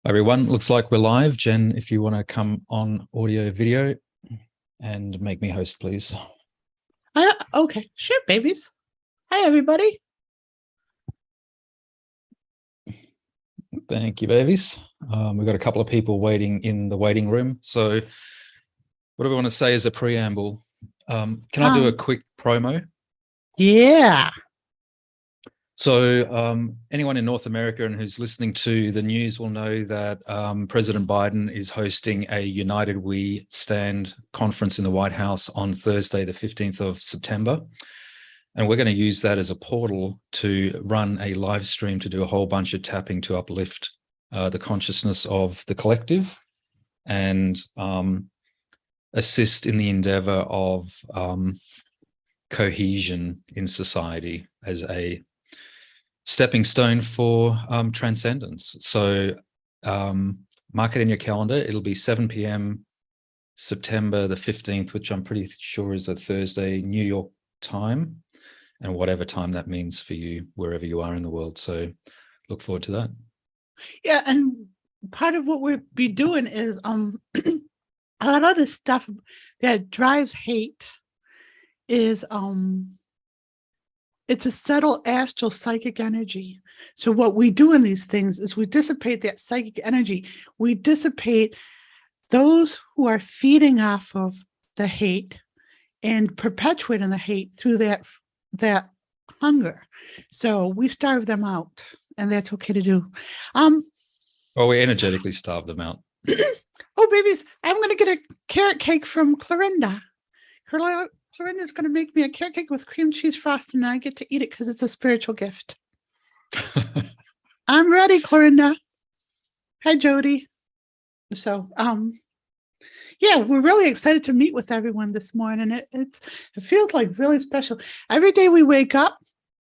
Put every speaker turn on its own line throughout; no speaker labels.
Everyone, looks like we're live. Jen, if you want to come on audio video and make me host, please.
Okay, sure, babies. Hi, everybody.
Thank you, babies. We've got a couple of people waiting in the waiting room. So what do we want to say as a preamble? Can I do a quick promo?
Yeah.
So anyone in North America and who's listening to the news will know that President Biden is hosting a United We Stand conference in the White House on Thursday, the 15th of September. And we're going to use that as a portal to run a live stream to do a whole bunch of tapping to uplift the consciousness of the collective and assist in the endeavor of cohesion in society as a stepping stone for transcendence. So mark it in your calendar. It'll be 7 p.m. September the 15th, which I'm pretty sure is a Thursday, New York time, and whatever time that means for you, wherever you are in the world. So look forward to that.
Yeah, and part of what we'll be doing is a lot of the stuff that drives hate is it's a subtle astral psychic energy. So what we do in these things is we dissipate that psychic energy. We dissipate those who are feeding off of the hate and perpetuating the hate through that hunger. So we starve them out, and that's okay to do.
Well, we energetically starve them out.
Oh, babies, I'm going to get a carrot cake from Clorinda. Clorinda's going to make me a carrot cake with cream cheese frosting, and I get to eat it because it's a spiritual gift. I'm ready, Clorinda. Hi, Jody. So, yeah, we're really excited to meet with everyone this morning. It feels like really special. Every day we wake up,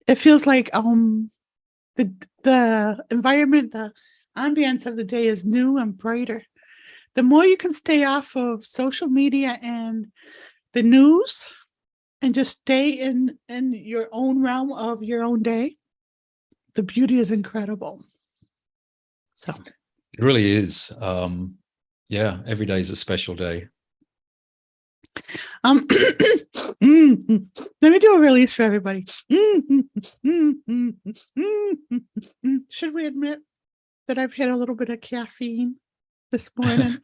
it feels like the environment, the ambience of the day is new and brighter. The more you can stay off of social media and the news and just stay in your own realm of your own day, the beauty is incredible. So
it really is. Yeah, every day is a special day.
Let me do a release for everybody. Should we admit that I've had a little bit of caffeine this morning?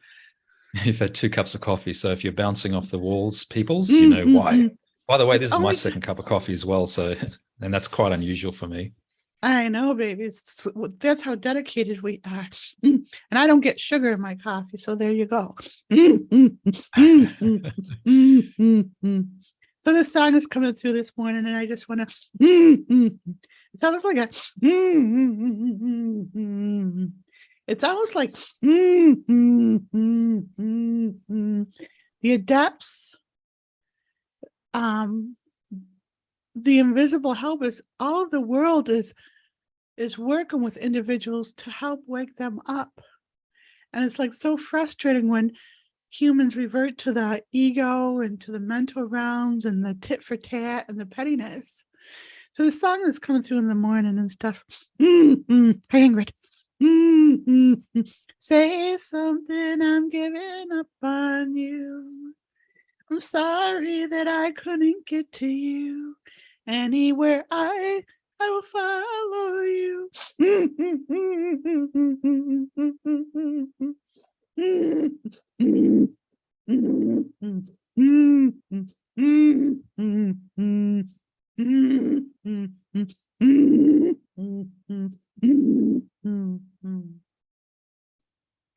You've had 2 cups of coffee, so if you're bouncing off the walls, peoples, you know why. By the way, this is my second cup of coffee as well, so, and that's quite unusual for me.
I know, baby. That's how dedicated we are. And I don't get sugar in my coffee, so there you go. So this song is coming through this morning, and I just want to. It's almost like a. It's almost like the adepts. The invisible helpers. All of the world is working with individuals to help wake them up. And it's like so frustrating when humans revert to the ego and to the mental realms and the tit for tat and the pettiness. So the song is coming through in the morning and stuff. Hey, Ingrid. Say something, I'm giving up on you. I'm sorry that I couldn't get to you. Anywhere I will follow you.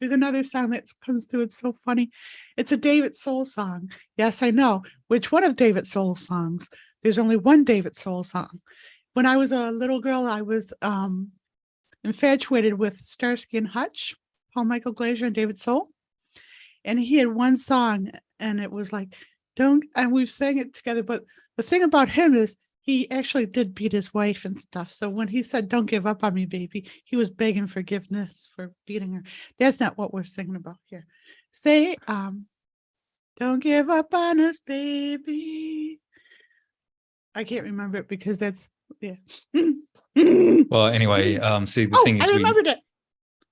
There's another song that comes through. It's so funny. It's a David Soul song. Yes, I know. Which one of David Soul's songs? There's only one David Soul song. When I was a little girl, I was infatuated with Starsky and Hutch, Paul Michael Glaser and David Soul. And he had one song, and it was like, don't, and we've sang it together. But the thing about him is he actually did beat his wife and stuff. So when he said, don't give up on me, baby, he was begging forgiveness for beating her. That's not what we're singing about here. Say, don't give up on us, baby. I can't remember it because that's, yeah.
Well, anyway, see, the thing is,
I remembered it.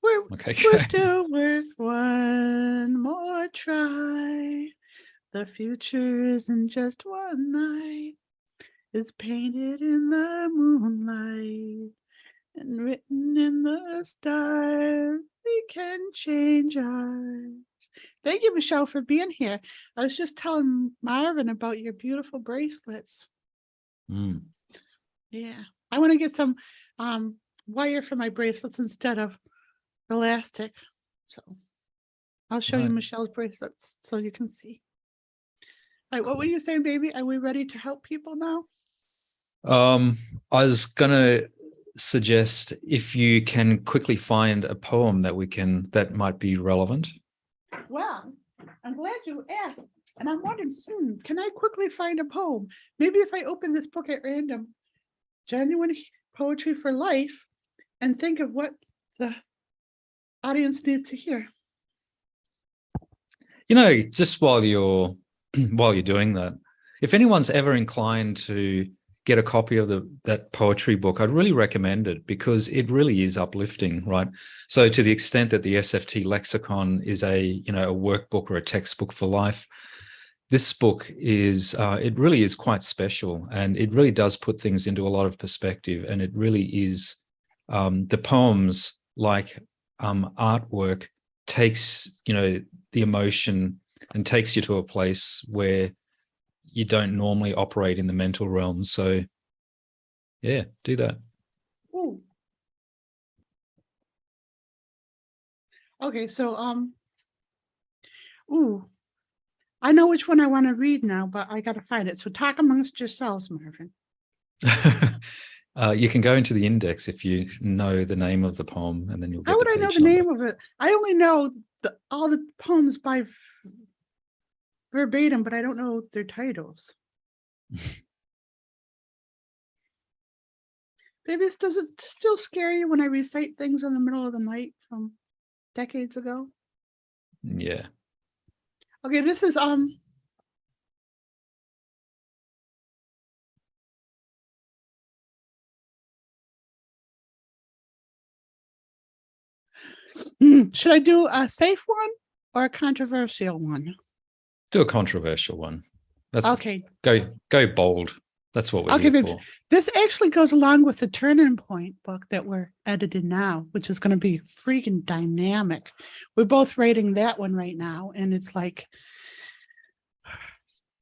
Okay.
We're still worth one more try. The future isn't just one night. It's painted in the moonlight and written in the stars. We can change ours. Thank you, Michelle, for being here. I was just telling Marvin about your beautiful bracelets.
Mm.
Yeah. I want to get some wire for my bracelets instead of elastic. So I'll show you
Right.
Michelle's bracelets so you can see. All right, what were you saying, baby? Are we ready to help people now?
I was gonna suggest if you can quickly find a poem that might be relevant.
Well, I'm glad you asked. And I'm wondering, can I quickly find a poem? Maybe if I open this book at random, Genuine Poetry for Life, and think of what the audience needs to hear.
Just while you're doing that, if anyone's ever inclined to get a copy of that poetry book, I'd really recommend it because it really is uplifting, right? So to the extent that the SFT lexicon is a workbook or a textbook for life, this book is it really is quite special, and it really does put things into a lot of perspective. And it really is the poems, like artwork, takes the emotion and takes you to a place where you don't normally operate in the mental realm. So yeah, do that.
Ooh. Okay, so I know which one I want to read now, but I gotta find it. So talk amongst yourselves, Marvin.
You can go into the index if you know the name of the poem, and then you'll get
How would
the
I know
page
the
number.
name of it? I only know all the poems by verbatim, but I don't know their titles. Baby, does it still scare you when I recite things in the middle of the night from decades ago?
Yeah.
Okay, this is should I do a safe one or a controversial one?
Do a controversial one. That's
okay.
Go bold. That's what we're
Okay,
here
babes.
for.
This actually goes along with the Turning Point book that we're editing now, which is going to be freaking dynamic. We're both writing that one right now, and it's like,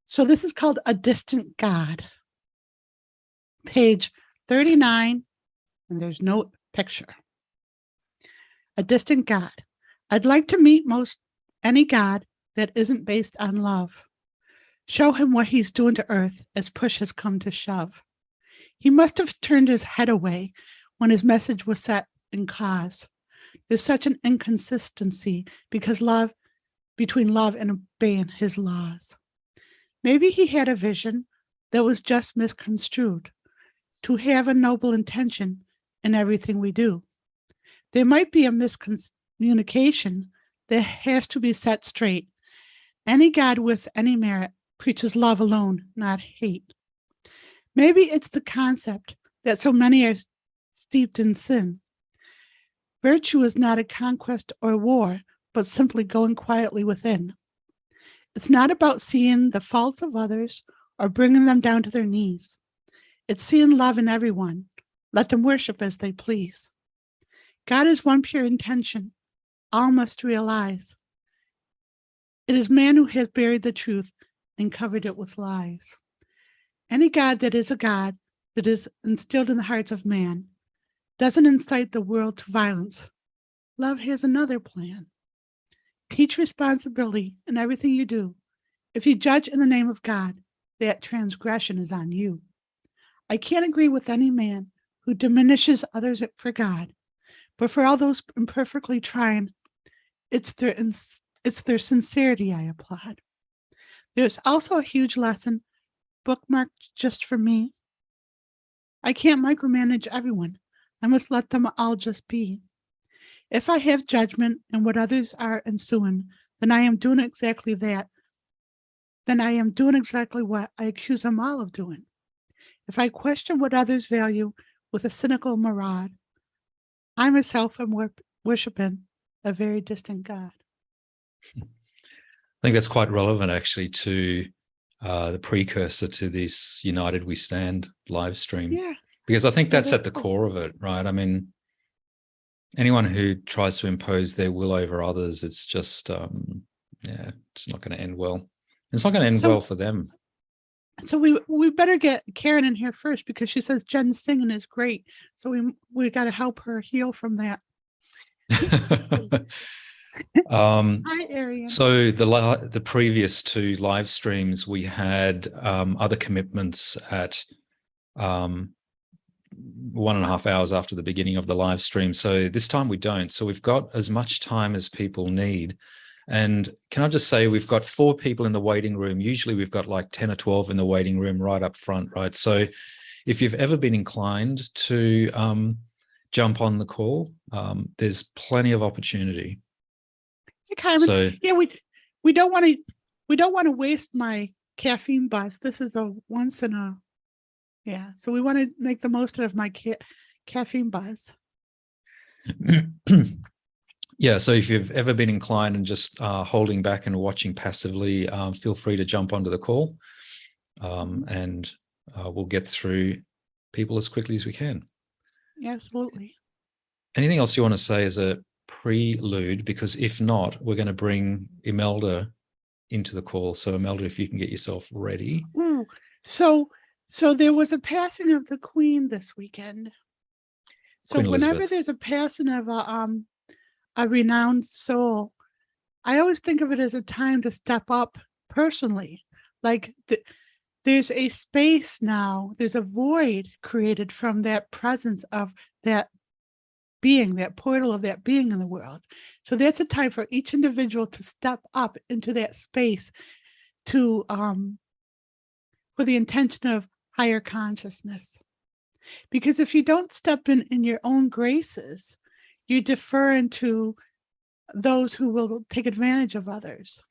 so this is called A Distant God, page 39, and there's no picture. A distant God. I'd like to meet most any God that isn't based on love. Show him what he's doing to earth as push has come to shove. He must have turned his head away when his message was set in cause. There's such an inconsistency between love and obeying his laws. Maybe he had a vision that was just misconstrued, to have a noble intention in everything we do. There might be a miscommunication that has to be set straight. Any God with any merit preaches love alone, not hate. Maybe it's the concept that so many are steeped in sin. Virtue is not a conquest or war, but simply going quietly within. It's not about seeing the faults of others or bringing them down to their knees. It's seeing love in everyone. Let them worship as they please. God is one pure intention. All must realize. It is man who has buried the truth and covered it with lies. Any God that is a God that is instilled in the hearts of man doesn't incite the world to violence. Love has another plan. Teach responsibility in everything you do. If you judge in the name of God, that transgression is on you. I can't agree with any man who diminishes others for God, but for all those imperfectly trying, it's their sincerity I applaud. There's also a huge lesson bookmarked just for me. I can't micromanage everyone. I must let them all just be. If I have judgment in what others are ensuing, then I am doing exactly that. Then I am doing exactly what I accuse them all of doing. If I question what others value with a cynical mirage, I myself am worshiping a very distant God.
I think that's quite relevant actually to the precursor to this United We Stand live stream.
Yeah.
Because I think
So
that's at
that's
the
cool.
core of it, right? I mean, anyone who tries to impose their will over others, it's just, it's not going to end well. It's not going to end well for them.
So we better get Karen in here first because she says Jen's singing is great. So we got to help her heal from that. Hi, Arian.
So the previous two live streams, we had other commitments at 1.5 hours after the beginning of the live stream. So this time we don't. So we've got as much time as people need. And can I just say, we've got 4 people in the waiting room. Usually we've got like 10 or 12 in the waiting room right up front, right? So if you've ever been inclined to jump on the call, there's plenty of opportunity.
Hey, Carmen. So, yeah, we don't want to waste my caffeine buzz. This is a once in a, yeah. So we want to make the most of my caffeine buzz.
Yeah, so if you've ever been inclined and just holding back and watching passively, feel free to jump onto the call, and we'll get through people as quickly as we can.
Absolutely.
Anything else you want to say as a prelude? Because if not, we're going to bring Imelda into the call. So Imelda, if you can get yourself ready.
Ooh, so there was a passing of the Queen this weekend. So
Queen
whenever
Elizabeth.
there's a passing of a renowned soul, I always think of it as a time to step up personally. Like there's a space now, there's a void created from that presence of that being, that portal of that being in the world. So that's a time for each individual to step up into that space to for the intention of higher consciousness. Because if you don't step in your own graces, you defer into those who will take advantage of others.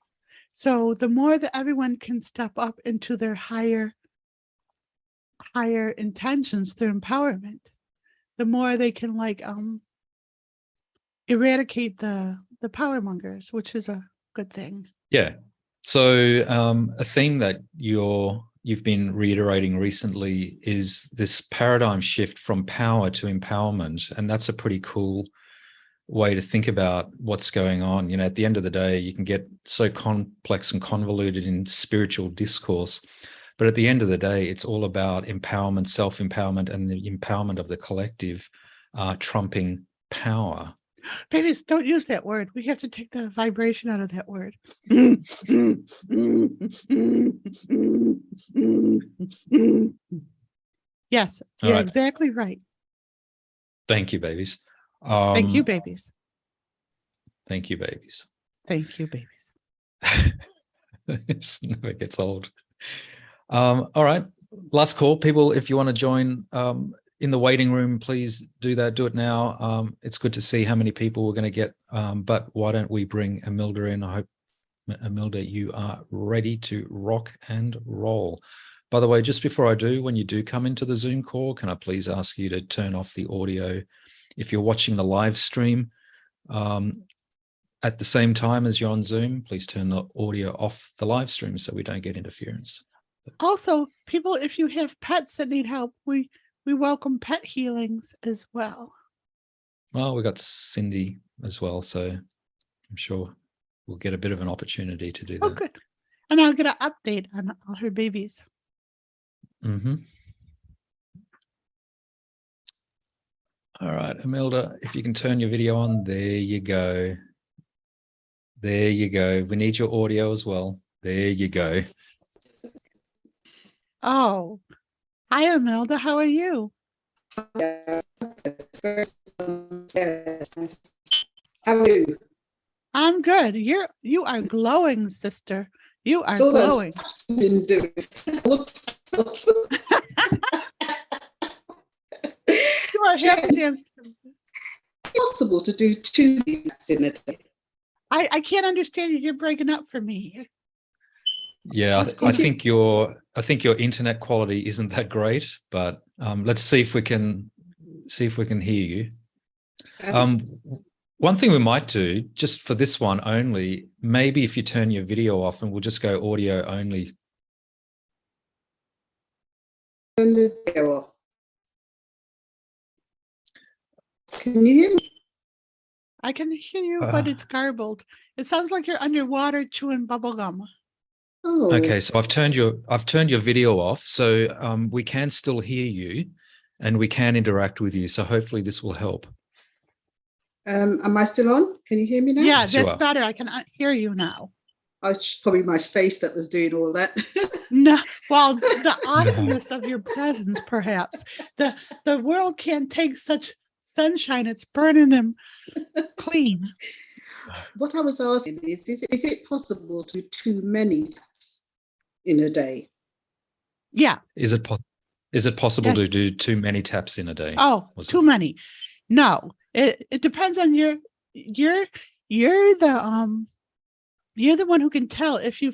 So the more that everyone can step up into their higher intentions, their empowerment, the more they can eradicate the power mongers, which is a good thing.
Yeah. So a theme that you've been reiterating recently is this paradigm shift from power to empowerment, and that's a pretty cool way to think about what's going on. You know, at the end of the day, you can get so complex and convoluted in spiritual discourse, but at the end of the day, it's all about empowerment, self-empowerment, and the empowerment of the collective trumping power.
Babies, don't use that word. We have to take the vibration out of that word. Yes, you're right. Exactly right.
Thank you, babies.
Thank you, babies.
Thank you, babies.
Thank you, babies.
It never gets old. All right. Last call. People, if you want to join in the waiting room, please do that. Do it now. It's good to see how many people we're going to get. But why don't we bring Imelda in? I hope, Imelda, you are ready to rock and roll. By the way, just before I do, when you do come into the Zoom call, can I please ask you to turn off the audio? If you're watching the live stream at the same time as you're on Zoom, please turn the audio off the live stream so we don't get interference.
Also, people, if you have pets that need help, we welcome pet healings as well.
Well, we got Cindy as well, so I'm sure we'll get a bit of an opportunity to do that.
Oh, good. And I'll get an update on all her babies.
Mm-hmm. All right, Imelda, if you can turn your video on, there you go. There you go. We need your audio as well. There you go.
Oh, hi, Imelda. How are you?
How are you?
I'm good. You are glowing, sister. You are glowing.
Been doing.
You are happy dance.
Possible to do 2 minutes in a day.
I can't understand you. You're breaking up for me.
Yeah, I think your internet quality isn't that great, but let's see if we can hear you. One thing we might do, just for this one only, maybe if you turn your video off and we'll just go audio only.
Turn the video off. Can you hear me?
I can hear you, but it's garbled. It sounds like you're underwater chewing bubble gum.
Oh.
Okay, so I've turned your video off, so we can still hear you, and we can interact with you. So hopefully this will help.
Am I still on? Can you hear me now?
Yeah,
Yes, you
that's
are.
better. I can hear you now.
Oh, it's probably my face that was doing all that.
No, well, the awesomeness of your presence, perhaps. The world can't take such sunshine. It's burning them clean.
What I was asking is it possible to do too many taps in a day?
Yeah.
Is it possible
Yes.
to do too many taps in a day?
Oh, too many. No, it depends on you're the one who can tell. If you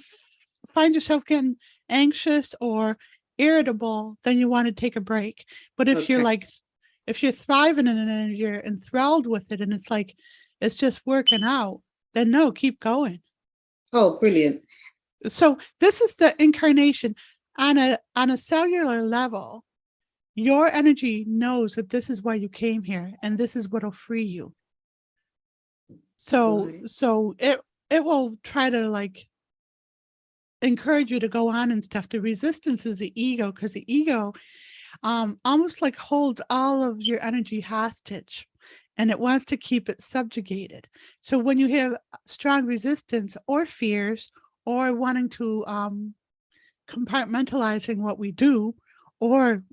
find yourself getting anxious or irritable, then you want to take a break. But if you're like, if you're thriving in it and you're enthralled with it and it's like, it's just working out, then no, keep going.
Oh, brilliant.
So this is the incarnation on a cellular level. Your energy knows that this is why you came here and this is what'll free you. So,
Right.
so it will try to like encourage you to go on and stuff. The resistance is the ego, because the ego almost like holds all of your energy hostage and it wants to keep it subjugated. So when you have strong resistance or fears or wanting to compartmentalizing what we do or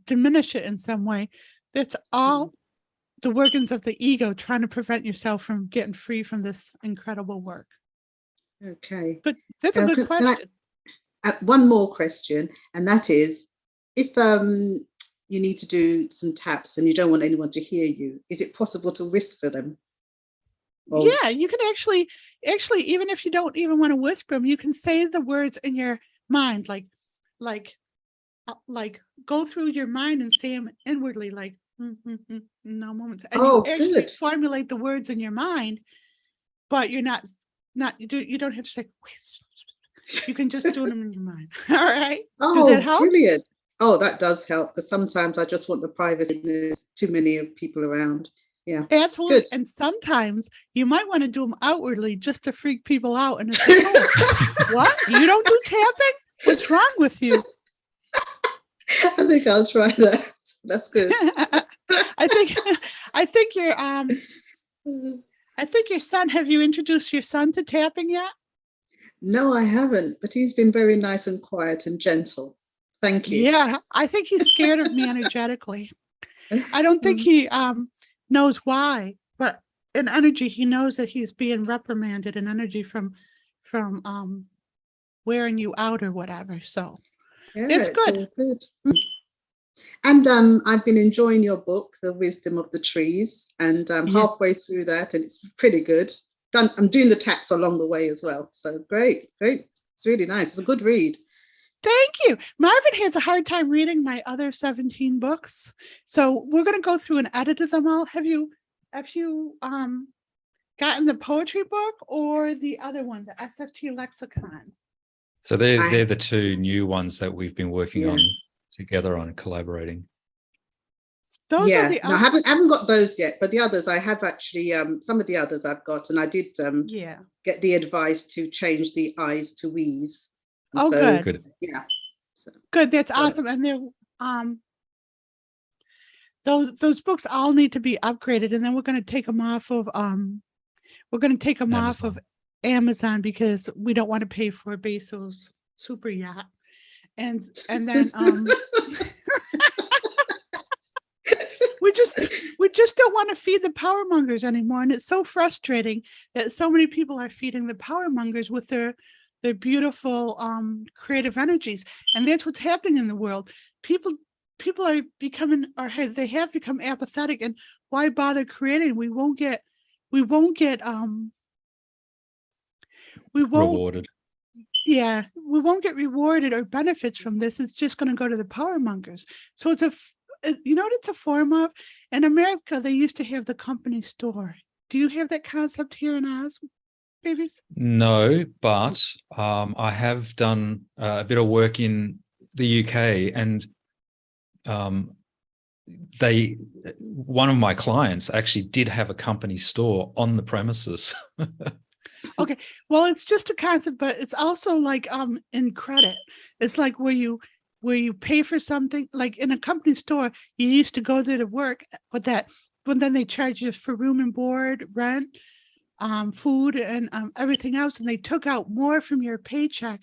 diminish it in some way, that's all the workings of the ego trying to prevent yourself from getting free from this incredible work.
Okay.
But that's a good question.
One more question, and that is, if you need to do some taps and you don't want anyone to hear you, is it possible to whisper them? Or...
Yeah, you can actually, even if you don't even want to whisper them, you can say the words in your mind, like go through your mind and say them inwardly, like no moments. And you actually formulate the words in your mind, but you're not you don't have to say. You can just do them in your mind. All right.
Oh,
does that help?
Brilliant. Oh, that does help, because sometimes I just want the privacy. There's too many of people around. Yeah,
absolutely.
Good.
And sometimes you might want to do them outwardly just to freak people out. And it's like, oh, what? You don't do tapping? What's wrong with you?
I think I'll try that. That's good.
I think your son. Have you introduced your son to tapping yet?
No, I haven't. But he's been very nice and quiet and gentle. Thank you.
Yeah, I think he's scared of me energetically. I don't think he knows why, but in energy, he knows that he's being reprimanded in energy from wearing you out or whatever. So
yeah,
it's good.
All good. And I've been enjoying your book, The Wisdom of the Trees, and I'm halfway through that, and it's pretty good. I'm doing the taps along the way as well. So great. It's really nice. It's a good read.
Thank you. Marvin has a hard time reading my other 17 books. So we're going to go through and edit them all. Have you gotten the poetry book or the other one, the SFT lexicon?
So they're the two new ones that we've been working on together on collaborating.
Those are the
no, I haven't got those yet, but the others I have actually. Some of the others I've got, and I did get the advice to change the I's to we's.
Oh, so,
good.
Yeah. So,
good. That's awesome. And they're those books all need to be upgraded, and then we're going to take them off of Amazon because we don't want to pay for Bezos' super yacht, and then we just don't want to feed the power mongers anymore, and it's so frustrating that so many people are feeding the power mongers with their beautiful creative energies, and that's what's happening in the world. People are becoming, or they have become apathetic, and why bother creating? We won't get
rewarded.
Yeah, we won't get rewarded or benefits from this. It's just going to go to the power mongers. So it's it's a form of, In America, they used to have the company store. Do you have that concept here in Oz, babies?
No, but I have done a bit of work in the UK, and one of my clients actually did have a company store on the premises.
Okay, well, it's just a concept, but it's also like in credit. It's like where you pay for something. Like in a company store, you used to go there to work with that, but then they charge you for room and board, rent, food, and everything else, and they took out more from your paycheck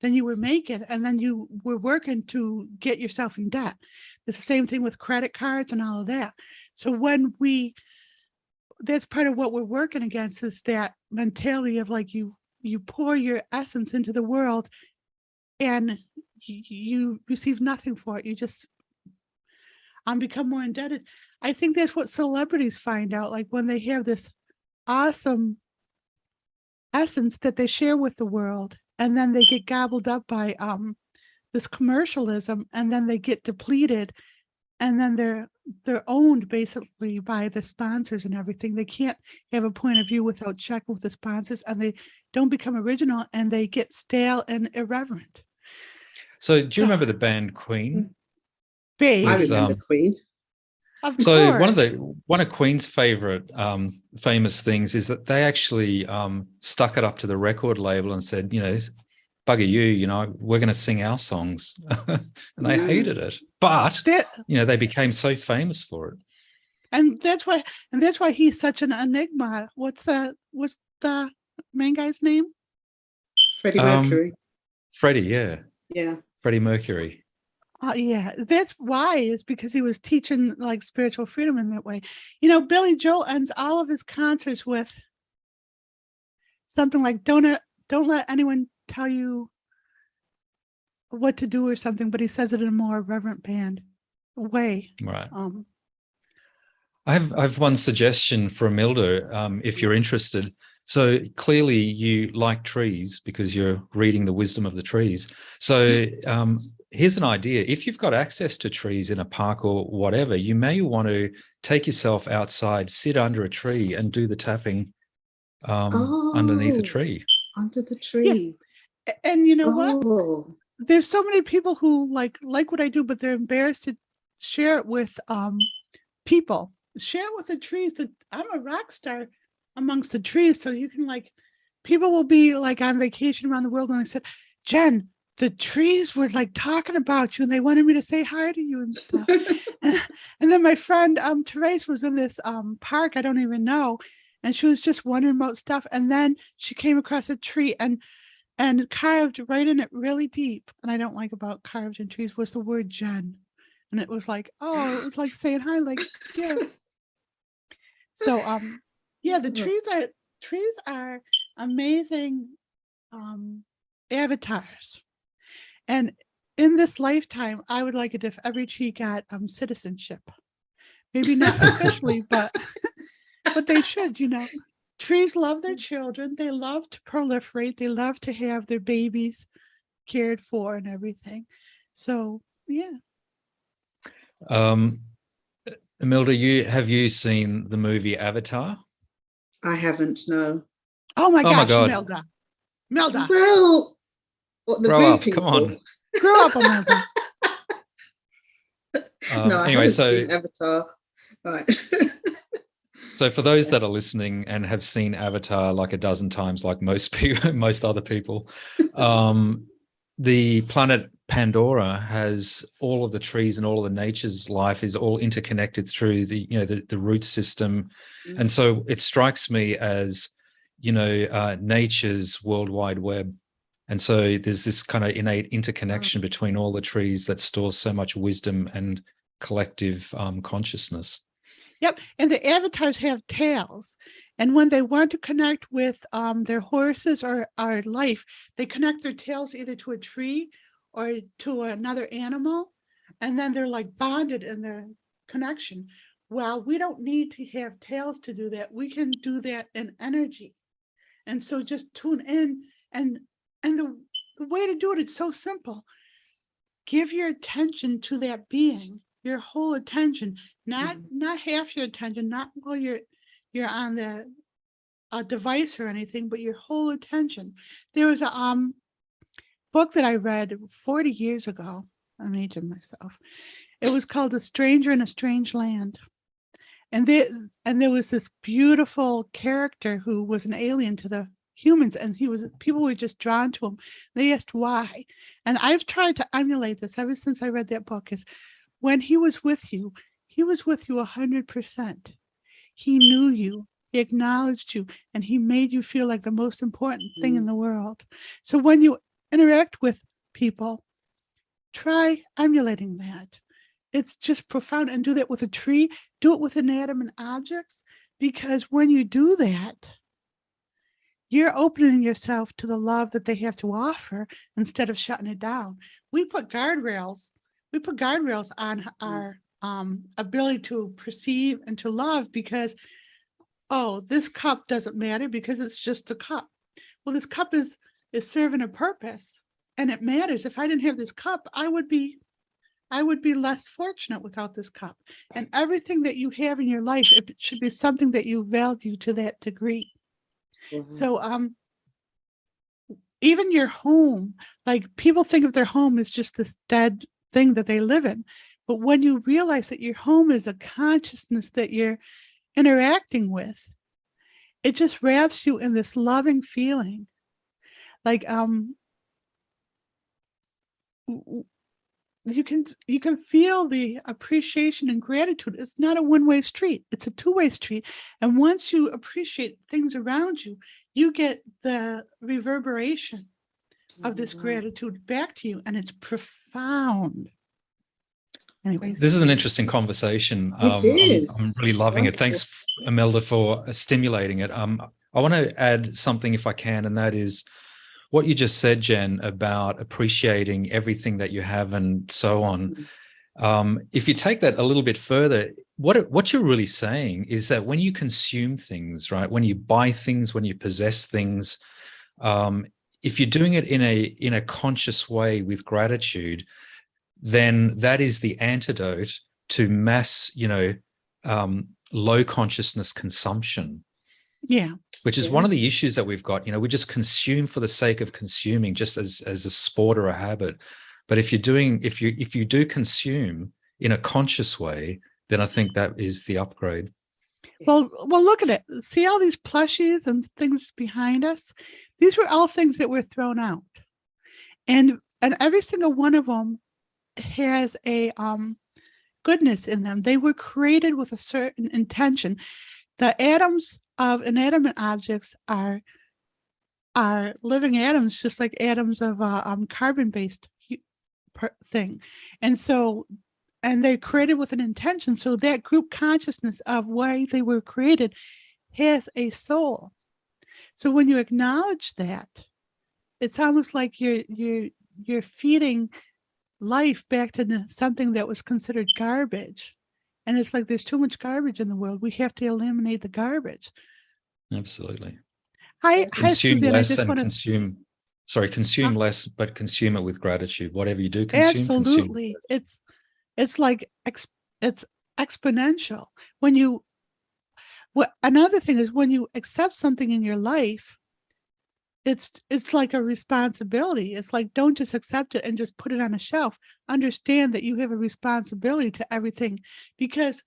than you were making, and then you were working to get yourself in debt. It's the same thing with credit cards and all of that. So that's part of what we're working against, is that mentality of like you pour your essence into the world and you receive nothing for it. You just become more indebted. I think that's what celebrities find out, like when they have this awesome essence that they share with the world, and then they get gobbled up by this commercialism, and then they get depleted, and then they're owned basically by the sponsors and everything. They can't have a point of view without checking with the sponsors, and they don't become original, and they get stale and irreverent.
So do you remember the band Queen?
Babe,
I remember Queen.
Of
So
course.
one of Queen's favorite famous things is that they actually stuck it up to the record label and said, bugger you, we're going to sing our songs. And they hated it. But, they became so famous for it.
And that's why he's such an enigma. What's the main guy's name?
Freddie Mercury.
Freddie, yeah.
Yeah.
Freddie Mercury.
Yeah, that's why, is because he was teaching like spiritual freedom in that way. Billy Joel ends all of his concerts with something like, don't let anyone tell you what to do or something, but he says it in a more reverent band way.
Right. I have one suggestion for Milda, if you're interested. So clearly you like trees because you're reading the wisdom of the trees. So here's an idea. If you've got access to trees in a park or whatever, you may want to take yourself outside, sit under a tree and do the tapping underneath a tree.
Under the tree.
Yeah. And you know what? There's so many people who like what I do, but they're embarrassed to share it with people. Share it with the trees that I'm a rock star amongst the trees. So you can people will be like on vacation around the world, and they said, Jen, the trees were like talking about you and they wanted me to say hi to you and stuff. And then my friend Therese was in this park I don't even know, and she was just wondering about stuff, and then she came across a tree and carved right in it really deep. And I don't like about carved in trees was the word Jen. And it was like, it was like saying hi, like, yeah. So the trees are amazing avatars. And in this lifetime, I would like it if every tree got citizenship. Maybe not officially, but they should, Trees love their children. They love to proliferate. They love to have their babies cared for and everything. So, yeah.
Imelda, have you seen the movie Avatar?
I haven't, no.
Oh my gosh,
God.
Imelda.
Well, what the
grow up,
people.
come on.
Grow up, Imelda.
No, I haven't seen Avatar. Right.
So for those that are listening and have seen Avatar like a dozen times, like most people, most other people, the planet Pandora has all of the trees and all of the nature's life is all interconnected through the root system. Mm-hmm. And so it strikes me as, nature's World Wide Web. And so there's this kind of innate interconnection between all the trees that stores so much wisdom and collective consciousness.
Yep. And the avatars have tails. And when they want to connect with their horses or life, they connect their tails either to a tree or to another animal. And then they're like bonded in their connection. Well, we don't need to have tails to do that. We can do that in energy. And so just tune in. And the way to do it, it's so simple. Give your attention to that being, your whole attention. not half your attention, not while you're on the device or anything, but your whole attention. There was a book that I read 40 years ago. I'm aging myself. It was called A Stranger in a Strange Land. And there was this beautiful character who was an alien to the humans, and people were just drawn to him. They asked why. And I've tried to emulate this ever since I read that book. Is when he was with you 100%. He knew you, he acknowledged you, and he made you feel like the most important thing in the world. So when you interact with people, try emulating that. It's just profound. And do that with a tree, do it with inanimate objects, because when you do that, you're opening yourself to the love that they have to offer instead of shutting it down. We put guardrails on our ability to perceive and to love because, oh, this cup doesn't matter because it's just a cup. Well, this cup is serving a purpose, and it matters. If I didn't have this cup, I would be less fortunate without this cup. And everything that you have in your life, it should be something that you value to that degree. So even your home, like people think of their home as just this dead thing that they live in. But when you realize that your home is a consciousness that you're interacting with, it just wraps you in this loving feeling. Like you can feel the appreciation and gratitude. It's not a one-way street, it's a two-way street. And once you appreciate things around you, you get the reverberation of this gratitude back to you, and it's profound. Anyways,
this is an interesting conversation.
It is.
I'm really loving it. Thanks, Imelda, for stimulating it. I want to add something if I can, and that is what you just said, Jen, about appreciating everything that you have and so on. If you take that a little bit further, what you're really saying is that when you consume things, right, when you buy things, when you possess things, if you're doing it in a conscious way with gratitude, then that is the antidote to mass, low consciousness consumption.
Yeah.
Which is one of the issues that we've got. We just consume for the sake of consuming, just as a sport or a habit. But if you do consume in a conscious way, then I think that is the upgrade.
Well, look at it. See all these plushies and things behind us? These were all things that were thrown out. And every single one of them has a goodness in them. They were created with a certain intention. The atoms of inanimate objects are living atoms, just like atoms of carbon-based thing. And they're created with an intention. So that group consciousness of why they were created has a soul. So when you acknowledge that, it's almost like you're feeding life back to something that was considered garbage. And it's like there's too much garbage in the world. We have to eliminate the garbage.
Absolutely.
Hi, Suzanne.
Less
I just want to
consume. Sorry, consume less, but consume it with gratitude. Whatever you do consume,
absolutely.
Consume.
It's like it's exponential. Another thing is when you accept something in your life, it's like a responsibility. It's like, don't just accept it and just put it on a shelf. Understand that you have a responsibility to everything, because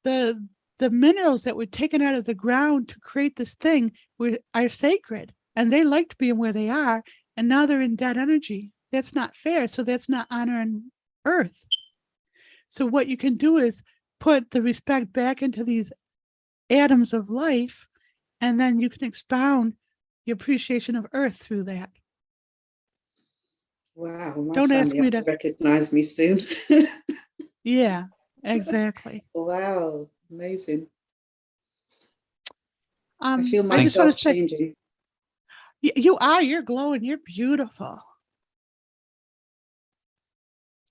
the minerals that were taken out of the ground to create this thing are sacred, and they liked being where they are, and now they're in dead energy. That's not fair. So that's not honoring earth. So what you can do is put the respect back into these atoms of life, and then you can expound the appreciation of earth through that.
Wow, my
don't ask me to
recognize me soon.
Yeah, exactly.
Wow, amazing.
I
feel myself changing.
You're glowing, you're beautiful.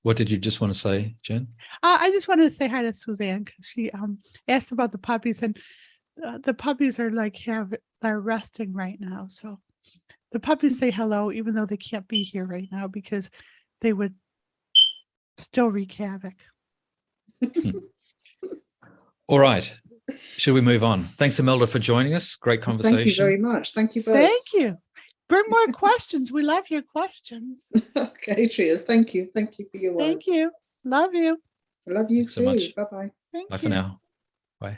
What
did you just want to say, Jen?
I just wanted to say hi to Suzanne, because she asked about the puppies, and the puppies are they're resting right now. So the puppies say hello, even though they can't be here right now because they would still wreak havoc.
All right. Should we move on? Thanks, Imelda, for joining us. Great conversation.
Thank you very much. Thank you both.
Thank you. Bring more questions. We love your questions.
Okay, Trias. Thank you. Thank you for your words.
Thank you. Love you.
I love you
Thanks
too.
so much.
Bye-bye.
Thank
Bye
you.
for now. Bye.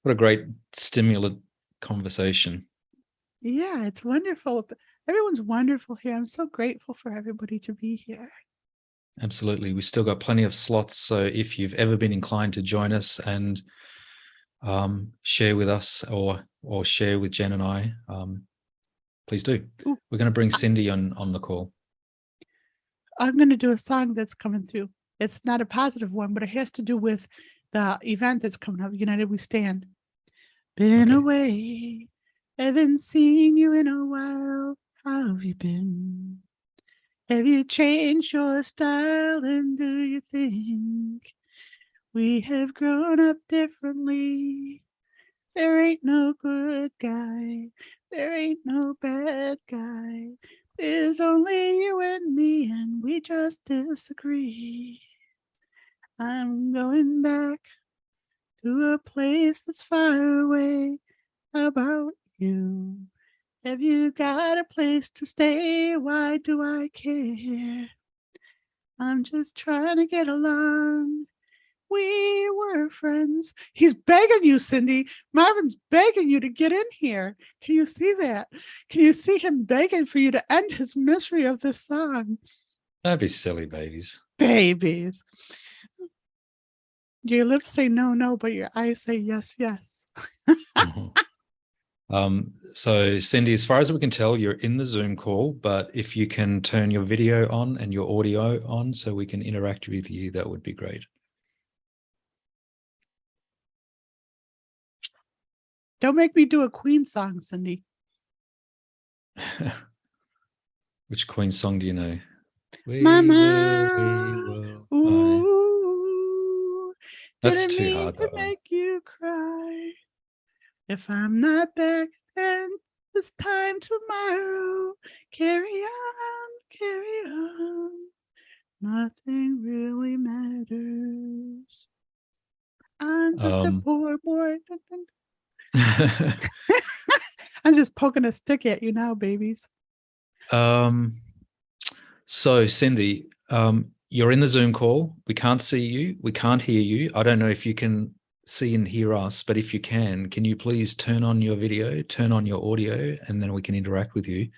What a great stimulant conversation.
Yeah, it's wonderful. Everyone's wonderful here. I'm so grateful for everybody to be here.
Absolutely. We still got plenty of slots. So if you've ever been inclined to join us and share with us or share with Jen and I, please do.
Ooh.
We're going to bring Cindy on the call.
I'm going to do a song that's coming through. It's not a positive one, but it has to do with the event that's coming up, United We Stand. Been
Okay.
away, haven't seen you in a while. How have you been? Have you changed your style, and do you think we have grown up differently? There ain't no good guy, there ain't no bad guy. There's only you and me, and we just disagree. I'm going back to a place that's far away. How about you? Have you got a place to stay? Why do I care? I'm just trying to get along. We were friends. He's begging you, Cindy. Marvin's begging you to get in here. Can you see that? Can you see him begging for you to end his misery of this song?
Don't be silly, babies.
Babies. Your lips say no, no, but your eyes say yes, yes.
Mhm. So Cindy, as far as we can tell, you're in the Zoom call, but if you can turn your video on and your audio on so we can interact with you, that would be great.
Don't make me do a Queen song, Cindy.
Which Queen song do you know? We
Mama.
will.
Ooh,
That's
didn't
too
mean
hard,
to
that one.
make you cry. If I'm not back, then this time tomorrow. Carry on, carry on. Nothing really matters. I'm just a poor boy. I'm just poking a stick at you now, babies.
So Cindy, you're in the Zoom call. We can't see you. We can't hear you. I don't know if you can see and hear us, but if you can you please turn on your video, turn on your audio, and then we can interact with you.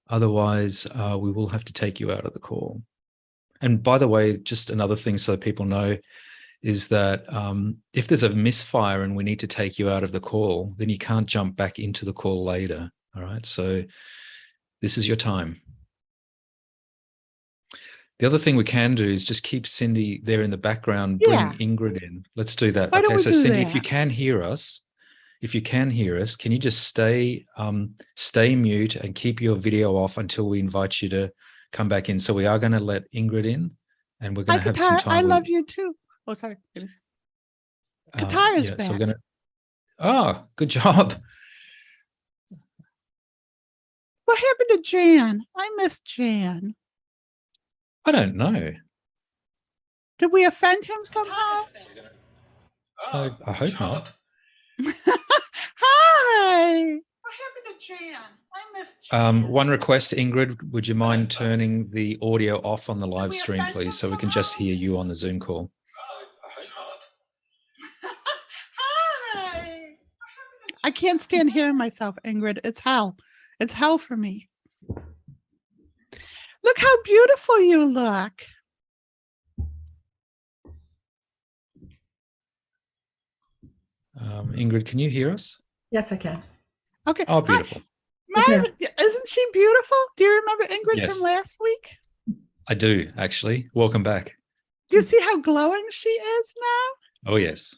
Otherwise, we will have to take you out of the call. And by the way, just another thing so people know is that if there's a misfire and we need to take you out of the call, then you can't jump back into the call later. All right. So this is your time. The other thing we can do is just keep Cindy there in the background, bring Ingrid in. Let's do that.
Why don't we
so
do
Cindy,
that?
if you can hear us, can you just stay mute and keep your video off until we invite you to come back in? So we are going to let Ingrid in, and we're going to have some time.
I love you too. Oh, sorry. Qatar is back.
So we're going to. Oh, good job.
What happened to Jan? I miss Jan.
I don't know.
Did we offend him somehow?
I hope not.
Hi. What happened to Jan? I missed Jan.
One request, Ingrid, would you mind turning the audio off on the live stream, please, so we can just hear you on the Zoom call?
Hi. I can't stand hearing myself, Ingrid. It's hell. It's hell for me. Look how beautiful you look.
Ingrid, can you hear us?
Yes, I can.
Okay.
Oh, beautiful.
Marvin, isn't she beautiful? Do you remember Ingrid from last week?
I do, actually. Welcome back.
Do you see how glowing she is now?
Oh, yes.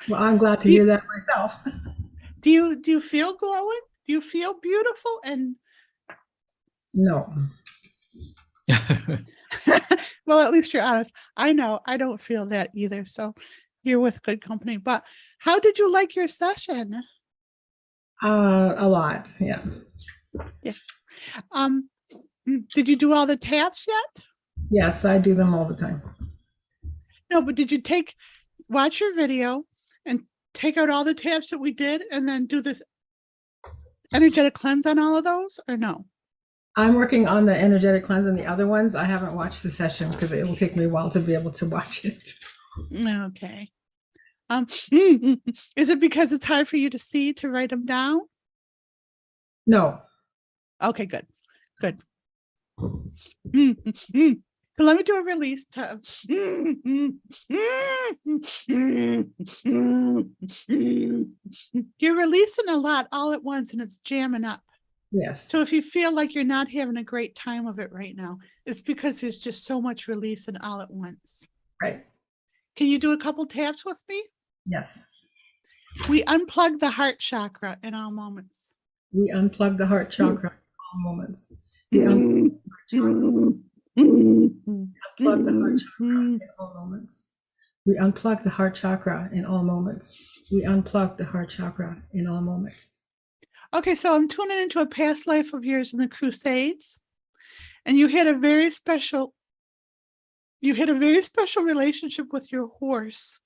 Well, I'm glad to hear that myself.
Do you feel glowing? Do you feel beautiful? And
no.
Well, at least you're honest. I know I don't feel that either. So you're with good company. But how did you like your session?
A lot, yeah.
Yeah. Did you do all the taps yet?
Yes, I do them all the time.
No, but did you take watch your video and take out all the tabs that we did and then do this energetic cleanse on all of those, or no?
I'm working on the energetic cleanse and the other ones. I haven't watched the session because it will take me a while to be able to watch it.
Okay. Is it because it's hard for you to see to write them down?
No.
Okay, good. Good. But let me do a release tab. You're releasing a lot all at once and it's jamming up.
Yes.
So if you feel like you're not having a great time of it right now, it's because there's just so much releasing all at once.
Right.
Can you do a couple taps with me?
Yes.
We unplug the heart chakra in all moments.
We unplug the heart chakra in all moments. We unplug the heart chakra in all moments. We unplug the heart chakra in all moments. We unplug the heart chakra in all moments.
Okay, so I'm tuning into a past life of yours in the Crusades, and you had a very special relationship with your horse,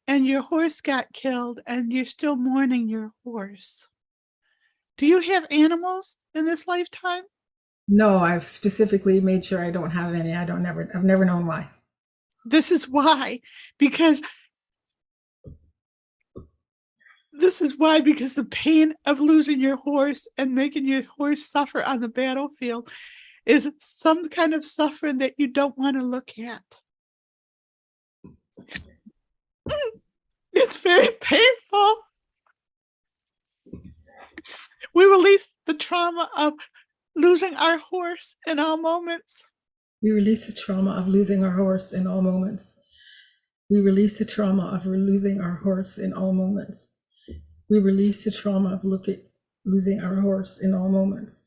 and your horse got killed, and you're still mourning your horse. Do you have animals in this lifetime?
No, I've specifically made sure I don't have any. I've never known why.
This is why, because the pain of losing your horse and making your horse suffer on the battlefield is some kind of suffering that you don't want to look at. It's very painful. We release the trauma of losing our horse in all moments.
We release the trauma of losing our horse in all moments. We release the trauma of losing our horse in all moments. We release the trauma of losing our horse in all moments.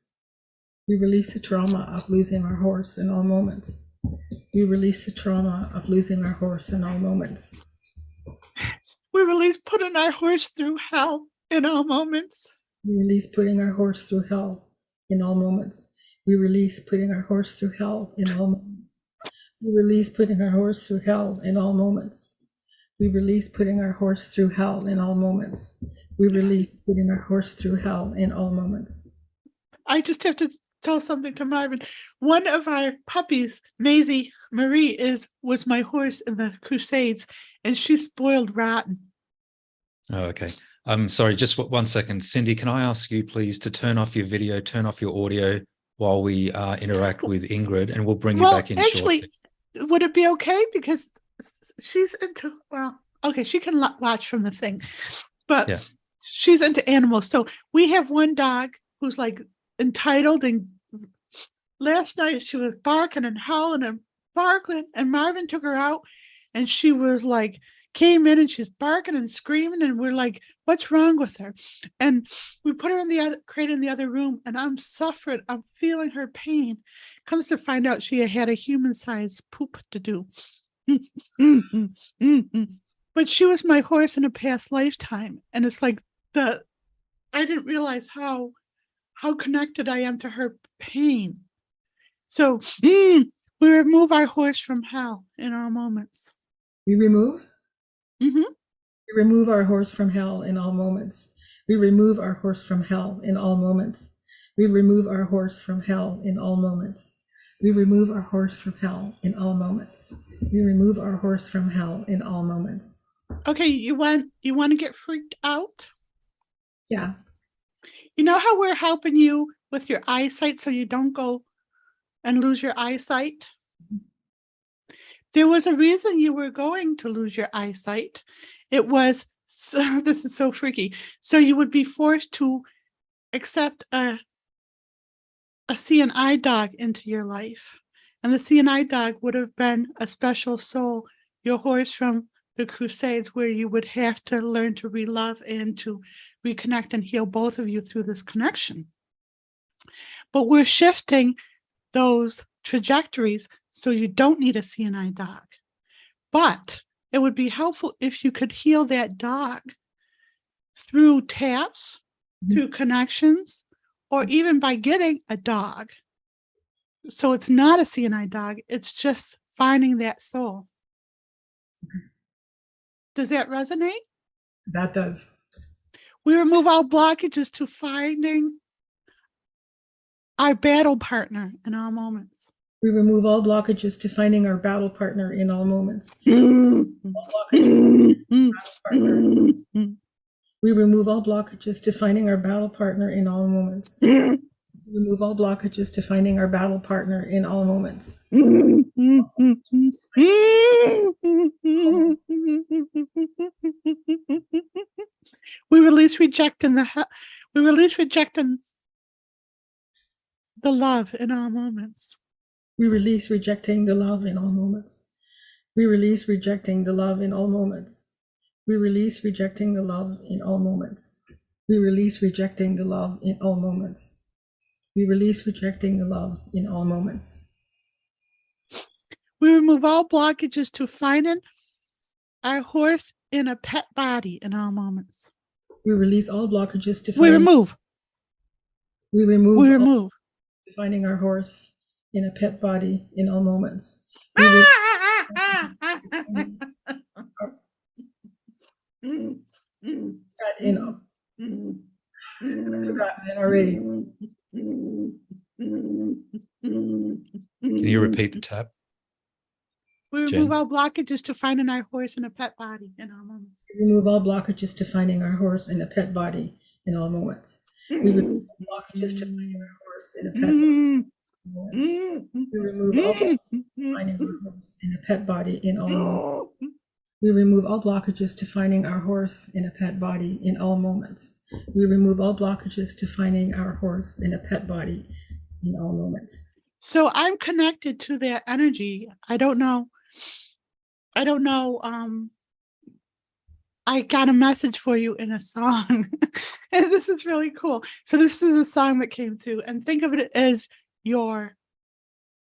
We release the trauma of losing our horse in all moments. We release the trauma of losing our horse in all moments.
We release putting our horse through hell in all moments.
We release putting our horse through hell in all moments. We release putting our horse through hell in all moments. We release putting our horse through hell in all moments. We release putting our horse through hell in all moments. We release putting our horse through hell in all moments.
I just have to tell something to Marvin. One of our puppies, Maisie Marie, was my horse in the Crusades, and she's spoiled rotten.
Oh, okay. I'm sorry, just 1 second. Cindy, can I ask you please to turn off your video, turn off your audio while we interact with Ingrid, and we'll bring you back in shortly.
Would it be okay? Because she's into, okay, she can watch from the thing, but yeah. She's into animals. So we have one dog who's like entitled, and last night she was barking and howling and barking, and Marvin took her out, and she was like, came in and she's barking and screaming, and we're like, what's wrong with her? And we put her in the other crate in the other room, and I'm suffering. I'm feeling her pain. Comes to find out she had a human-sized poop to do. But she was my horse in a past lifetime, and it's like I didn't realize how connected I am to her pain. So we remove our horse from hell in all moments.
We remove?
Mm-hmm.
We remove our horse from hell in all moments. We remove our horse from hell in all moments. We remove our horse from hell in all moments. We remove our horse from hell in all moments. We remove our horse from hell in all moments.
Okay, you want to get freaked out?
Yeah.
You know how we're helping you with your eyesight so you don't go and lose your eyesight? There was a reason you were going to lose your eyesight. It was, this is so freaky, so you would be forced to accept a CNI dog into your life. And the CNI dog would have been a special soul, your horse from the Crusades, where you would have to learn to relove and to reconnect and heal both of you through this connection. But we're shifting those trajectories so you don't need a CNI dog. But it would be helpful if you could heal that dog through taps, through connections, or even by getting a dog. So it's not a CNI dog, it's just finding that soul. Does that resonate?
That does.
We remove all blockages to finding our battle partner in all moments.
We remove all blockages to finding our battle partner in all moments. All blockages to battle partner. We remove all blockages to finding our battle partner in all moments. Remove all blockages to finding our battle partner in all moments.
We release rejecting the love in all moments.
We release rejecting the love in all moments. We release rejecting the love in all moments. We release rejecting the love in all moments. We release rejecting the love in all moments. We release rejecting the love in all moments.
We remove all blockages to finding our horse in a pet body in all moments.
We release all blockages to
We remove
finding our horse in a pet body in all moments. I forgot that already.
Can you repeat the tab?
We remove
Jen?
all blockages to finding our horse in a pet body in all moments.
We remove all blockages to finding our horse in a pet body in all moments. We remove all blockages to finding our horse in a pet body in all moments. We remove all blockages to finding our horse in a pet body in all moments. We remove all blockages to finding our horse in a pet body in all moments. We remove all blockages to finding our horse in a pet body in all moments.
So I'm connected to that energy. I don't know. I got a message for you in a song. And this is really cool. So this is a song that came through, and think of it as your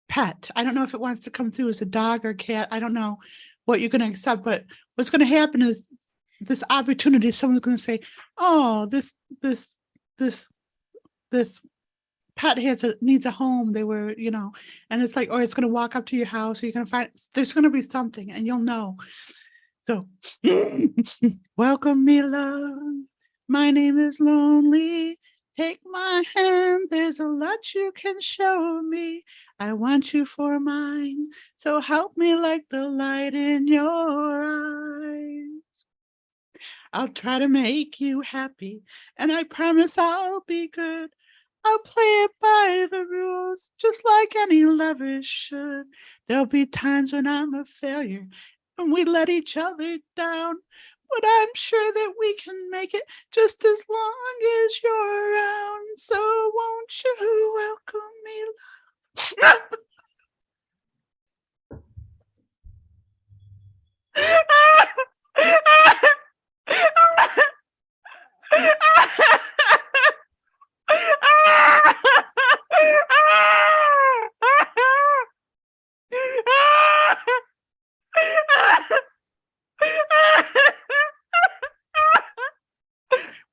pet. I don't know if it wants to come through as a dog or cat. I don't know what you're going to accept, but what's going to happen is this opportunity, someone's going to say, oh, this pet needs a home. They were, and it's like, or it's going to walk up to your house, or you're going to find there's going to be something, and you'll know. So welcome me, love. My name is Lonely. Take my hand. There's a lot you can show me. I want you for mine. So help me like the light in your eyes. I'll try to make you happy, and I promise I'll be good. I'll play it by the rules, just like any lover should. There'll be times when I'm a failure, and we let each other down. But I'm sure that we can make it just as long as you're around. So won't you welcome me, love?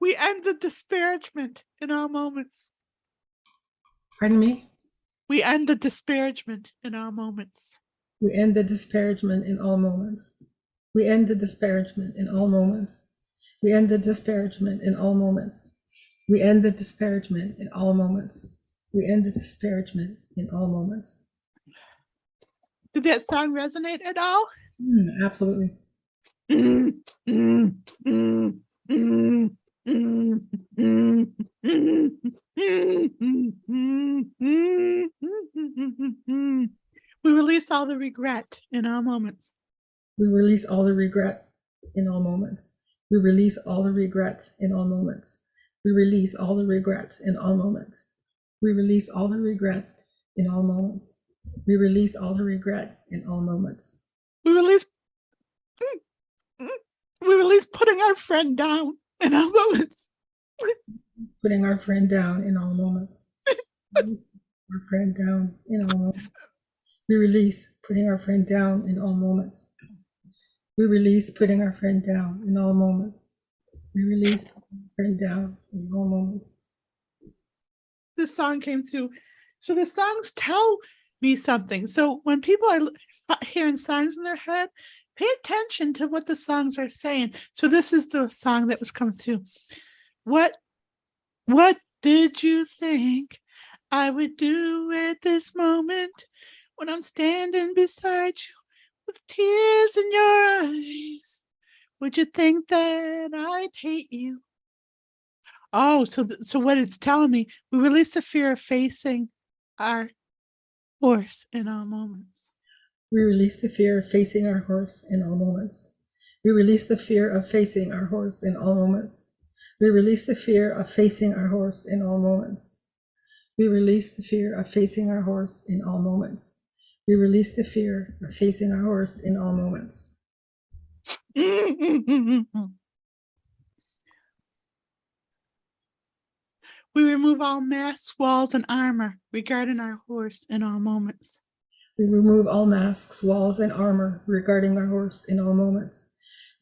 We end the disparagement in all moments.
Pardon me?
We end the disparagement in all moments.
We end the disparagement in all moments. We end the disparagement in all moments. We end the disparagement in all moments. We end the disparagement in all moments. We end the disparagement in all moments.
Did that song resonate at all?
Absolutely.
We release all the regret in all moments.
We release all the regret in all moments. We release all the regret in all moments. We release all the regret in all moments. We release all the regret in all moments. We release all the regret in all moments.
We release putting our friend down in all moments.
Putting our friend down in all moments. Our friend down in all moments. We release putting our friend down in all moments. We release putting our friend down in all moments. We release putting our friend down in all moments.
This song came through. So the songs tell me something. So when people are hearing songs in their head, Pay attention to what the songs are saying. So this is the song that was coming through. What did you think I would do at this moment when I'm standing beside you with tears in your eyes? Would you think that I'd hate you? Oh, so what it's telling me, we release the fear of facing our horse in all moments.
We release the fear of facing our horse in all moments. We release the fear of facing our horse in all moments. We release the fear of facing our horse in all moments. We release the fear of facing our horse in all moments. We release the fear of facing our horse in all moments.
We remove all masks, walls, and armor regarding our horse in all moments.
We remove all masks, walls, and armor regarding our horse in all moments.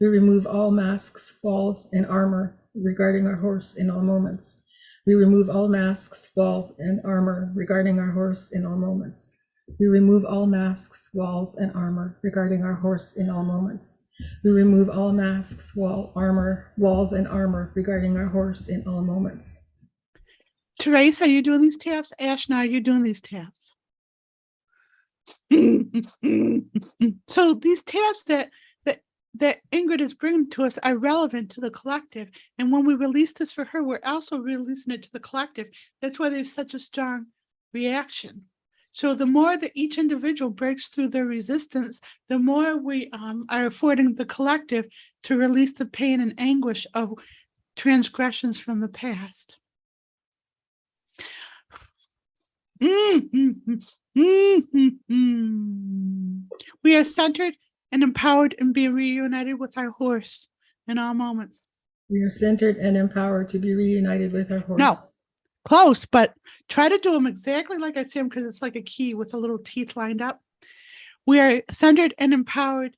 We remove all masks, walls, and armor regarding our horse in all moments. We remove all masks, walls, and armor regarding our horse in all moments. We remove all masks, walls, and armor regarding our horse in all moments. We remove all masks, walls, and armor regarding our horse in all moments.
Therese, are you doing these taps? Ashna, are you doing these taps? So these taps that Ingrid is bringing to us are relevant to the collective. And when we release this for her, we're also releasing it to the collective. That's why there's such a strong reaction. So the more that each individual breaks through their resistance, the more we are affording the collective to release the pain and anguish of transgressions from the past. We are centered and empowered and be reunited with our horse in all moments.
We are centered and empowered to be reunited with our horse.
No, close, but try to do them exactly like I say them, because it's like a key with the little teeth lined up. We are centered and empowered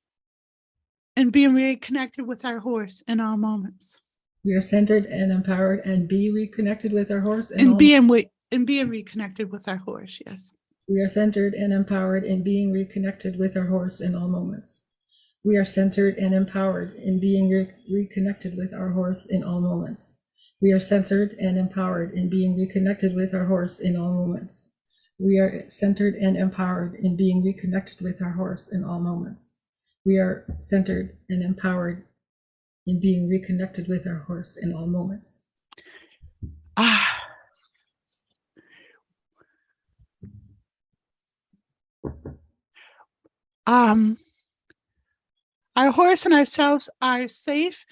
and being reconnected with our horse in all moments.
We are centered and empowered and be reconnected with our horse
and being reconnected with our horse. Yes.
We are centered and empowered in being reconnected with our horse in all moments. We are centered and empowered in being reconnected with our horse in all moments. We are centered and empowered in being reconnected with our horse in all moments. We are centered and empowered in being reconnected with our horse in all moments. We are centered and empowered in being reconnected with our horse in all moments.
Our horse and ourselves are safe.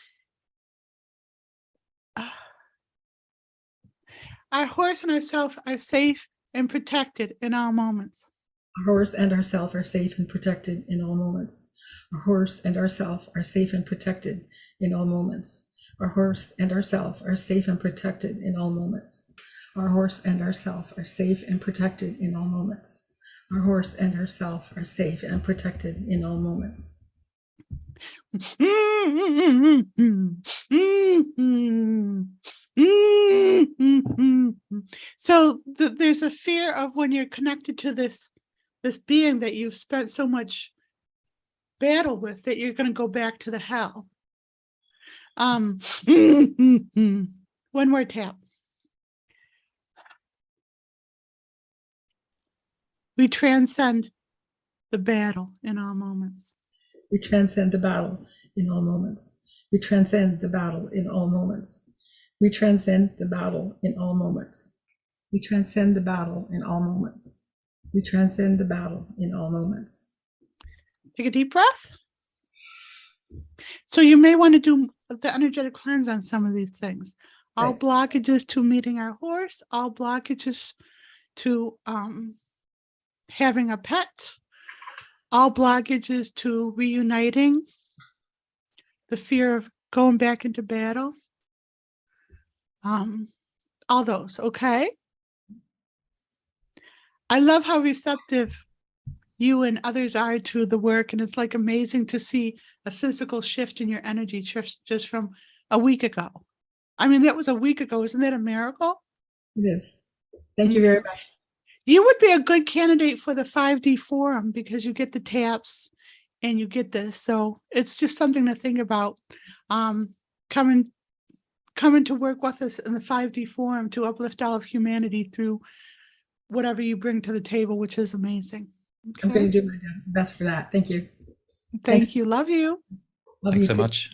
Our horse and ourselves are safe and protected in all moments.
Our horse and ourself are safe and protected in all moments. Our horse and ourself are safe and protected in all moments. Our horse and ourself are safe and protected in all moments. Our horse and ourself are safe and protected in all moments. Our horse and ourself are safe and protected in all moments.
So there's a fear of when you're connected to this being that you've spent so much battle with, that you're going to go back to the hell. One more tap. We transcend the battle in all moments.
We transcend the battle in all moments. We transcend the battle in all moments. We transcend the battle in all moments. We transcend the battle in all moments. We transcend the battle in all moments.
Take a deep breath. So you may want to do the energetic cleanse on some of these things. All blockages to meeting our horse, all blockages to having a pet, all blockages to reuniting, the fear of going back into battle, all those, okay? I love how receptive you and others are to the work, and it's like amazing to see a physical shift in your energy just from a week ago. I mean, that was a week ago. Isn't that a miracle?
It is. Thank you very much.
You would be a good candidate for the 5D forum because you get the taps and you get this. So it's just something to think about. Coming to work with us in the 5D forum to uplift all of humanity through whatever you bring to the table, which is amazing.
I'm going
Okay.
to do my best for that. Thank you.
Thank you. Love you.
Love
Thanks
you
so
too.
much.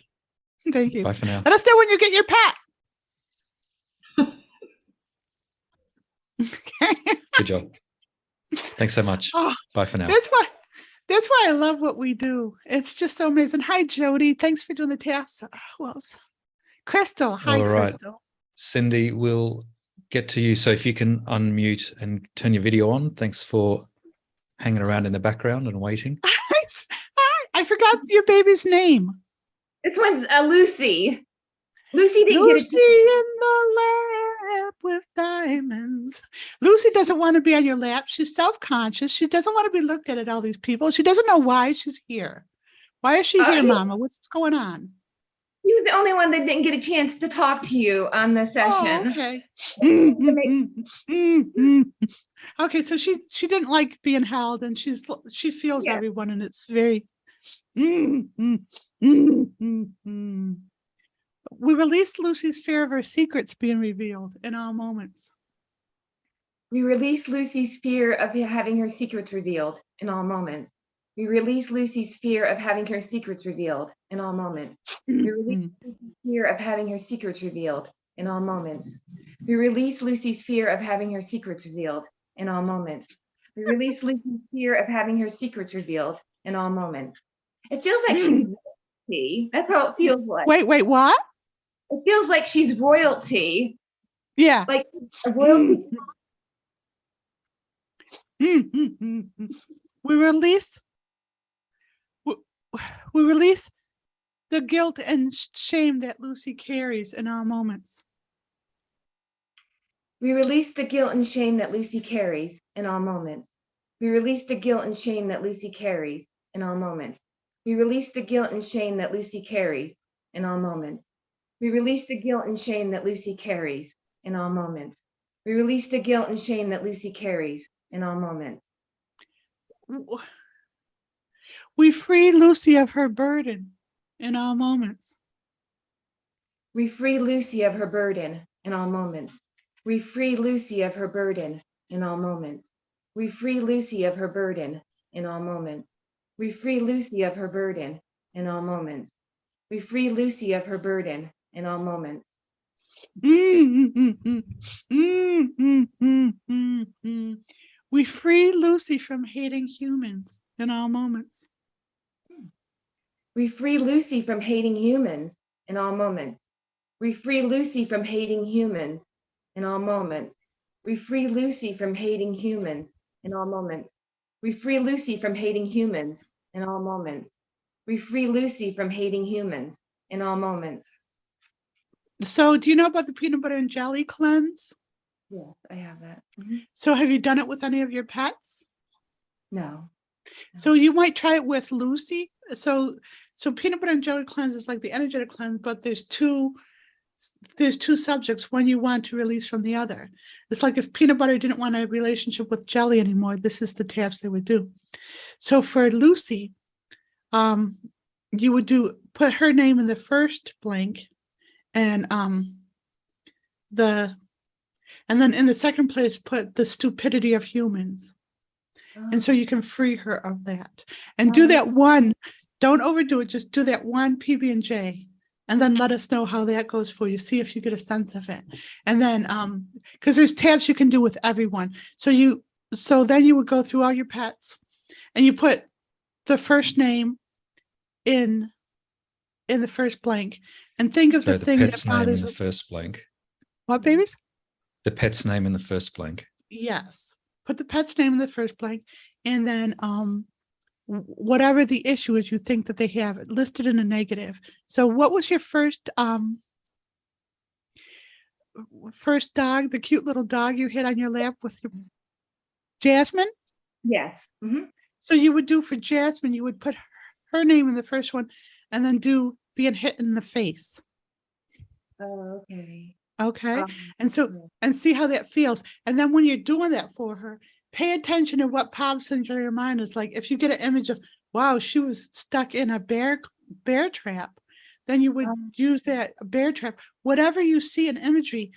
Thank you.
Bye for now.
Let us know when you get your pet. Okay.
Good job. Thanks so much.
Oh,
Bye for now.
that's why I love what we do. It's just so amazing. Hi, Jody. Thanks for doing the tasks. Who else? Crystal. Hi,
All right.
Crystal.
Cindy, we'll get to you. So if you can unmute and turn your video on. Thanks for hanging around in the background and waiting.
I forgot your baby's name.
This one's Lucy. Lucy didn't
Lucy
get
in the lap with diamonds. Lucy doesn't want to be on your lap. She's self-conscious. She doesn't want to be looked at all these people. She doesn't know why she's here. Why is she here, Mama? What's going on?
He was the only one that didn't get a chance to talk to you on the session.
Oh, okay. Okay, so she didn't like being held, and she feels everyone, and it's very. We released Lucy's fear of her secrets being revealed in all moments.
We release Lucy's fear of having her secrets revealed in all moments. We release Lucy's fear of having her secrets revealed in all moments. We release Lucy's fear of having her secrets revealed in all moments. We release Lucy's fear of having her secrets revealed in all moments. We release Lucy's fear of having her secrets revealed in all moments. It feels like she's royalty. That's how it feels like.
Wait, what?
It feels like she's royalty.
Yeah.
Like a royalty.
We release the guilt and shame that Lucy carries in all moments.
We release the guilt and shame that Lucy carries in all moments. We release the guilt and shame that Lucy carries in all moments. We release the guilt and shame that Lucy carries in all moments. We release the guilt and shame that Lucy carries in all moments. We release the guilt and shame that Lucy carries in all moments.
We free Lucy of her burden in all moments.
We free Lucy of her burden in all moments. We free Lucy of her burden in all moments. We free Lucy of her burden in all moments. We free Lucy of her burden in all moments. We free Lucy of her burden in all moments.
We free Lucy from hating humans in all moments.
We free Lucy from hating humans in all moments. We free Lucy from hating humans in all moments. We free Lucy from hating humans in all moments. We free Lucy from hating humans in all moments. We free Lucy from hating humans in all moments.
So do you know about the peanut butter and jelly cleanse?
Yes, I have that.
So have you done it with any of your pets?
No.
So you might try it with Lucy. So peanut butter and jelly cleanse is like the energetic cleanse, but there's two subjects, one you want to release from the other. It's like if peanut butter didn't want a relationship with jelly anymore, this is the taps they would do. So for Lucy, you would put her name in the first blank, and then in the second place put the stupidity of humans. And so you can free her of that. And do that one, don't overdo it, just do that one PB&J, and then let us know how that goes for you. See if you get a sense of it. And then, because there's tabs you can do with everyone. So then you would go through all your pets, and you put the first name in the first blank, and think of the thing that
pet's name in
bothers
the first blank.
What, babies?
The pet's name in the first blank.
Yes. Put the pet's name in the first blank, and then whatever the issue is you think that they have listed in a negative. So what was your first dog, the cute little dog you had on your lap with your Jasmine?
Yes.
So you would do for Jasmine, you would put her name in the first one, and then do being hit in the face.
Oh, okay.
Okay. And see how that feels. And then when you're doing that for her, pay attention to what pops into your mind. Is like, if you get an image of wow, she was stuck in a bear trap, then you would use that bear trap. Whatever you see in imagery,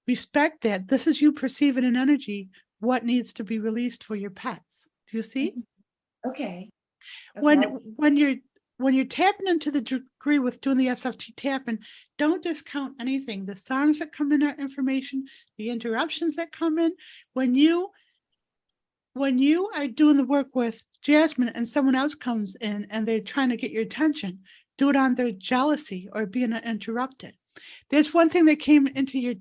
respect that. This is you perceiving an energy, what needs to be released for your pets. Do you see?
Okay.
When you're tapping into the degree with doing the SFT tapping, don't discount anything. The songs that come in are information, the interruptions that come in. When you are doing the work with Jasmine and someone else comes in and they're trying to get your attention, do it on their jealousy or being interrupted. There's one thing that came into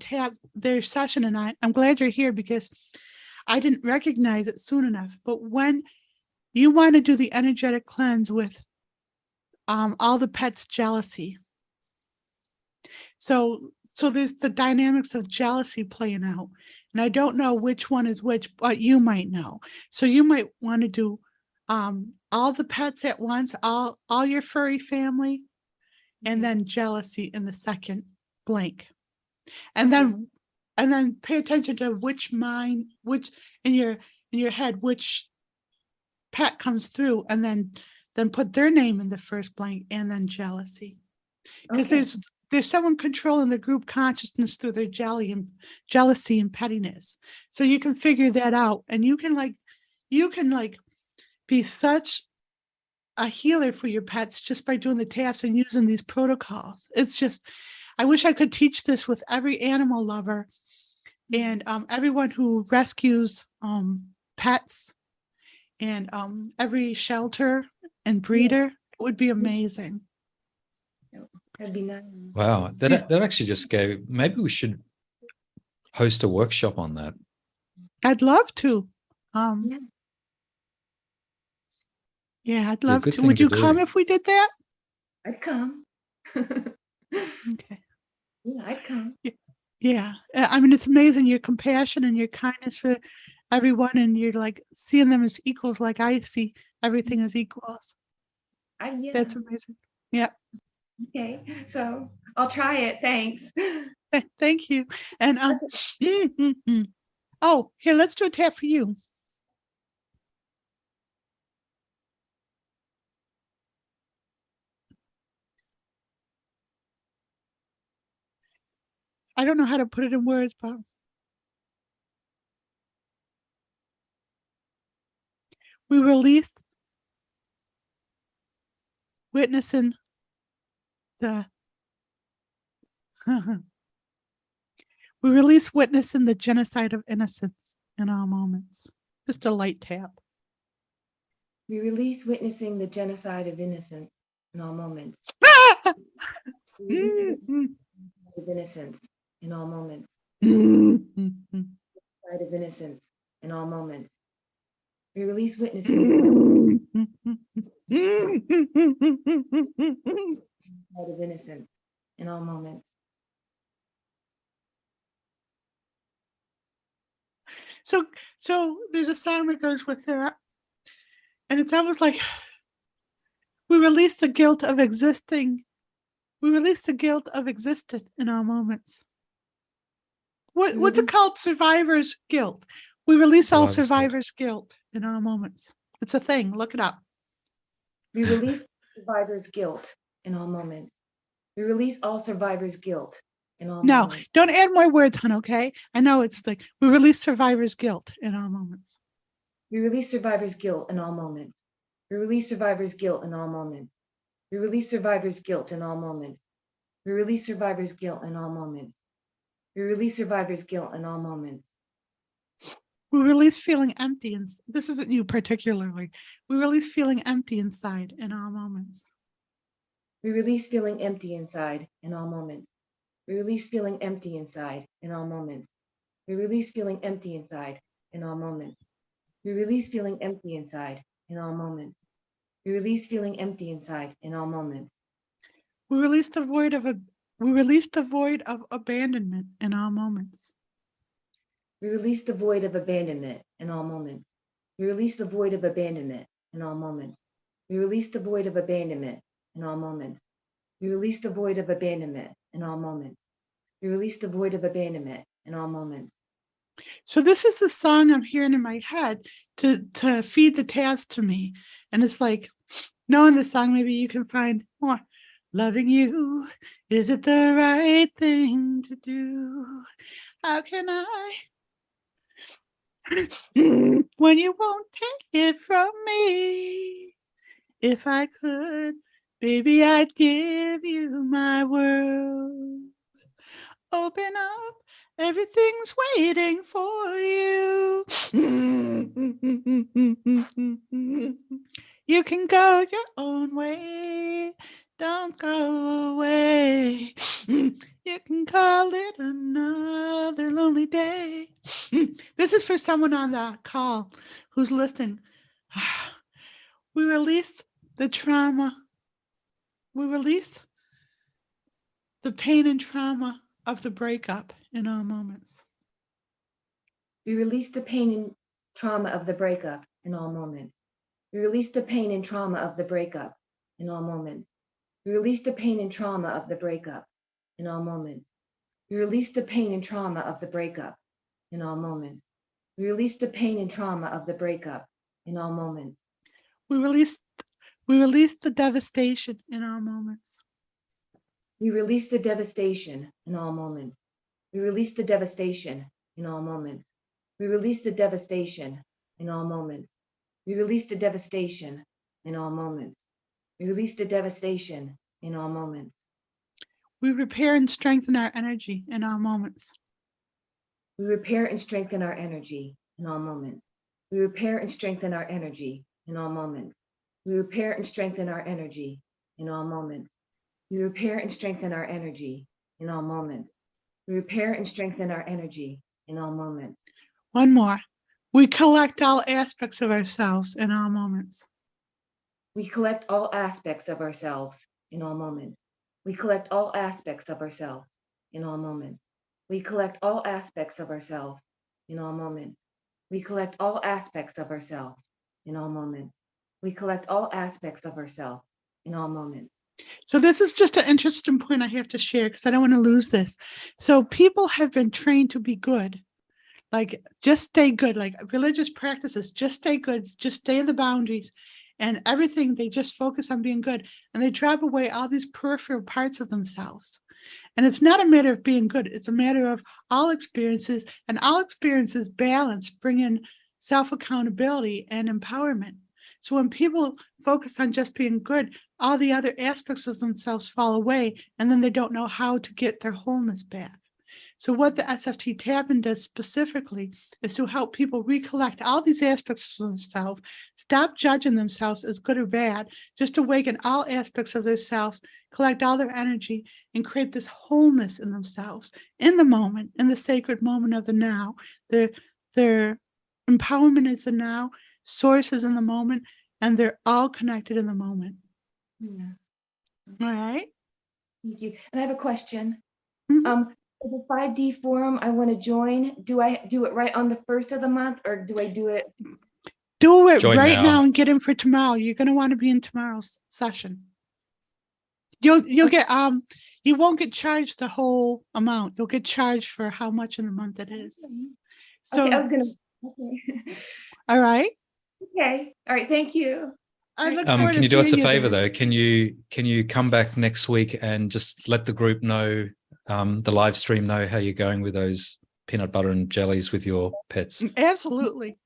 their session, and I'm glad you're here because I didn't recognize it soon enough. But when you want to do the energetic cleanse with all the pets' jealousy, so there's the dynamics of jealousy playing out, and I don't know which one is which, but you might know. So you might want to do all the pets at once, all your furry family, and then jealousy in the second blank, and then pay attention to which in your head, which pet comes through, and then put their name in the first blank, and then jealousy, because there's someone controlling the group consciousness through their jealousy and pettiness. So you can figure that out, and you can be such a healer for your pets just by doing the tasks and using these protocols. It's just, I wish I could teach this with every animal lover and everyone who rescues pets and every shelter and breeder. It would be amazing.
That'd be nice.
Wow, that actually just gave. Maybe we should host a workshop on that.
I'd love to. Yeah, I'd love to. Would you come if we did that?
I'd come.
Okay.
Yeah, I'd come.
Yeah. I mean, it's amazing your compassion and your kindness for everyone, and you're like seeing them as equals, like I see everything as equals. That's amazing. Yeah.
Okay, so I'll try it. Thanks.
Thank you. And oh, here, let's do a tap for you. I don't know how to put it in words, but we release witnessing the we release witnessing the genocide of innocence in all moments. Just a light tap.
We release witnessing the genocide of innocence in all moments. We release of innocence in all moments. Genocide of innocence in all moments. We release witnessing of innocence in all moments.
So there's a song that goes with that, and it's almost like we release the guilt of existing. We release the guilt of existing in our moments. What's it called? Survivor's guilt. We release all survivor's guilt in our moments. It's a thing. Look it up.
We release survivor's guilt in all moments. We release all survivor's guilt in all moments.
No, don't add more words, hon, okay? I know it's like we release survivor's guilt in all moments.
We release survivor's guilt in all moments. We release survivor's guilt in all moments. We release survivor's guilt in all moments. We release survivor's guilt in all moments. We release survivor's guilt in all moments.
We release feeling empty, and this isn't you particularly. We release feeling empty inside in all moments.
We release feeling empty inside in all moments. We release feeling empty inside in all moments. We release feeling empty inside in all moments. We release feeling empty inside in all moments. We release feeling empty inside in all moments.
We release the void of abandonment in all moments.
We release the void of abandonment in all moments. We release the void of abandonment in all moments. We release the void of abandonment in all moments. We release the void of abandonment in all moments. We release the void of abandonment in all moments.
So this is the song I'm hearing in my head to feed the task to me. And it's like, knowing the song, maybe you can find more. Loving you, is it the right thing to do? How can I? When you won't take it from me. If I could, baby, I'd give you my world. Open up, everything's waiting for you. You can go your own way. Don't go away. You can call it another lonely day. This is for someone on the call who's listening. We release the trauma. We release the pain and trauma of the breakup in all moments.
We release the pain and trauma of the breakup in all moments. We release the pain and trauma of the breakup in all moments. We release the pain and trauma of the breakup in all moments. We release the pain and trauma of the breakup in all moments. We release the pain and trauma of the breakup in all moments.
We release the devastation in all moments.
We release the devastation in all moments. We release the devastation in all moments. We release the devastation in all moments. We release the devastation in all moments. We release the devastation in all moments.
We repair and strengthen our energy in all moments.
We repair and strengthen our energy in all moments. We repair and strengthen our energy in all moments. We repair and strengthen our energy in all moments. We repair and strengthen our energy in all moments. We repair and strengthen our energy in all moments.
One more. We collect all aspects of ourselves in all moments.
We collect all aspects of ourselves in all moments. We collect all aspects of ourselves in all moments. We collect all aspects of ourselves in all moments. We collect all aspects of ourselves in all moments. We collect all aspects of ourselves in all moments.
So this is just an interesting point I have to share because I don't want to lose this. So people have been trained to be good. Like, just stay good, like religious practices, just stay good, just stay in the boundaries, and everything, they just focus on being good. And they drop away all these peripheral parts of themselves. And it's not a matter of being good. It's a matter of all experiences, and all experiences balance, bring in self-accountability and empowerment. So when people focus on just being good, all the other aspects of themselves fall away, and then they don't know how to get their wholeness back. So what the SFT tapping does specifically is to help people recollect all these aspects of themselves, stop judging themselves as good or bad, just awaken all aspects of themselves, collect all their energy, and create this wholeness in themselves, in the moment, in the sacred moment of the now. Their empowerment is the now, source is in the moment, and they're all connected in the moment.
Yeah.
All right?
Thank you. And I have a question.
Mhm.
The 5D forum I want to join, do I do it right on the first of the month, or do I do it?
Do it
Join
right
now.
now and get in for tomorrow. You're going to want to be in tomorrow's session. You'll get you won't get charged the whole amount. You'll get charged for how much in the month it is. So,
Okay, I was gonna. Okay.
all right.
Okay. All right. Thank you.
I look forward
Can
to
you do us a
seeing you
favor
there.
though? Can you come back next week and just let the group know, the live stream know how you're going with those peanut butter and jellies with your pets?
Absolutely.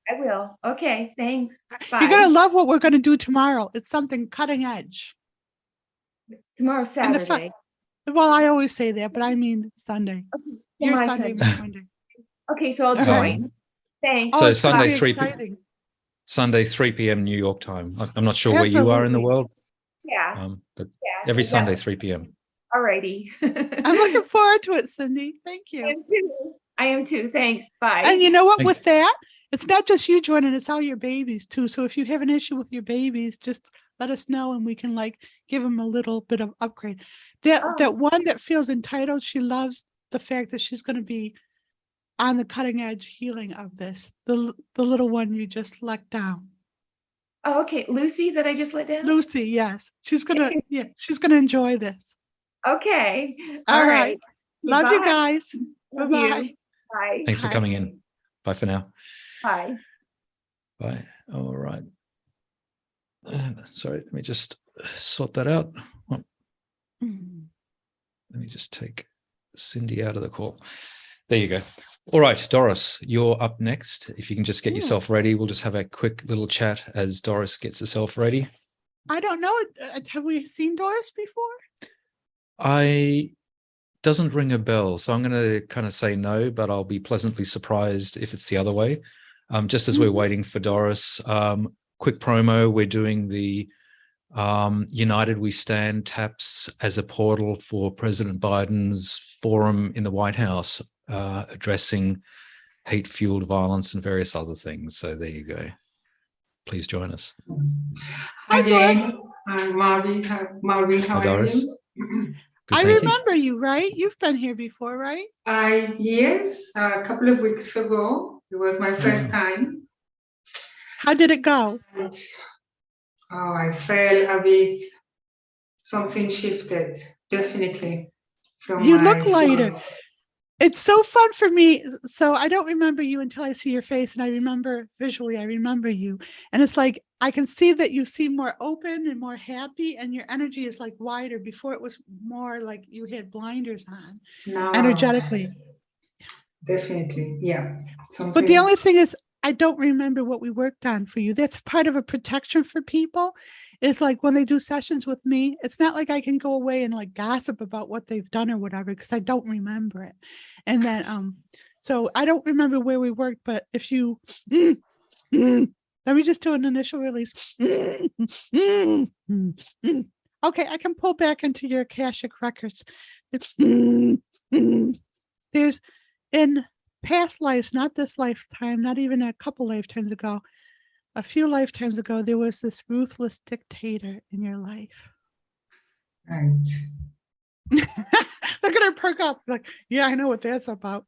I will. Okay. Thanks. Bye.
You're going to love what we're going to do tomorrow. It's something cutting edge.
Tomorrow's
And
Saturday.
well, I always say that, but I mean Sunday.
Okay.
Your
my
Sunday,
Sunday.
my Monday.
Okay, so I'll
All right.
join. Thanks.
Oh,
So
it's going to
Sunday,
be
3
exciting.
Sunday, 3 p.m. New York time. I'm not sure where you are in the
Absolutely.
world,
Yeah.
but
Yeah.
every Sunday,
exactly.
3 p.m.
All righty.
I'm looking forward to it, Cindy. Thank
I
you.
am too. I am too. Thanks. Bye.
And you know what,
Thank
with that, it's not just you joining, it's all your babies too. So if you have an issue with your babies, just let us know and we can like give them a little bit of upgrade. That one that feels entitled, she loves the fact that she's going to be on the cutting edge healing of this. The little one you just let down.
Oh, okay. Lucy that I just let down?
Lucy, yes. She's gonna enjoy this.
Okay.
All right.
right.
Love
Bye.
you guys.
Love
Bye-bye.
you. Bye.
Thanks for
Bye.
coming in. Bye for now.
Bye.
Right. All right. Sorry, let me just sort that out. Oh, let me just take Cindy out of the call. There you go. All right, Doris, you're up next. If you can just get yourself ready, we'll just have a quick little chat as Doris gets herself ready.
I don't know. Have we seen Doris before?
Doesn't ring a bell, so I'm going to kind of say no, but I'll be pleasantly surprised if it's the other way. Just as we're waiting for Doris, quick promo, we're doing the United We Stand taps as a portal for President Biden's forum in the White House, addressing hate-fueled violence and various other things. So there you go. Please join us.
Hi,
Doris.
Jane. I'm Marvin. How are you?
Good,
I
thank
remember you, right? You've been here before, right?
Yes, a couple of weeks ago. It was my first time.
How did it go?
And, I felt a bit, something shifted, definitely. From
You
my
look lighter.
feet.
It's so fun for me. So I don't remember you until I see your face, and I remember visually, I remember you. And it's like, I can see that you seem more open and more happy, and your energy is like wider. Before it was more like you had blinders on,
Now,
energetically.
definitely, yeah.
But the only thing is, I don't remember what we worked on for you. That's part of a protection for people. It's like when they do sessions with me, it's not like I can go away and like gossip about what they've done or whatever, because I don't remember it. And then, so I don't remember where we worked, but if you, let me just do an initial release. Okay, I can pull back into your Akashic records. There's in past lives, not this lifetime, not even a couple lifetimes ago, a few lifetimes ago, there was this ruthless dictator in your life.
Right.
They're gonna perk up like, yeah, I know what that's about.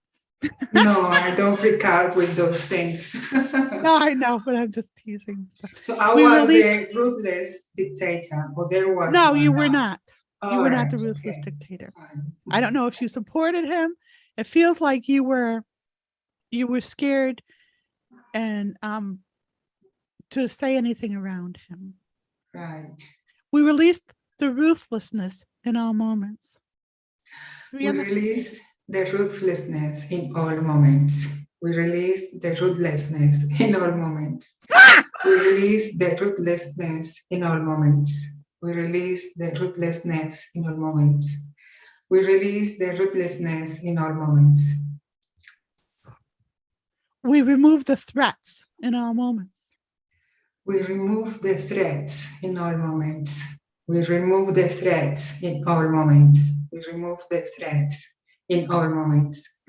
No, I don't freak out with those things.
No, I know, but I'm just teasing.
So I
We
was
released-
the ruthless dictator, or there was
No,
one
you were
now?
not. You were not
Alright,
the ruthless
okay,
dictator.
fine.
I don't know if you supported him. It feels like you were scared and to say anything around him.
Right.
We released the ruthlessness in all moments.
We release the ruthlessness in all moments. We release the ruthlessness in all moments. We release the ruthlessness in all moments. We release the ruthlessness in all moments. We release the ruthlessness in all moments.
We remove the threats in all moments.
We remove the threats in all moments. We remove the threats in all moments. We remove the threats in all moments.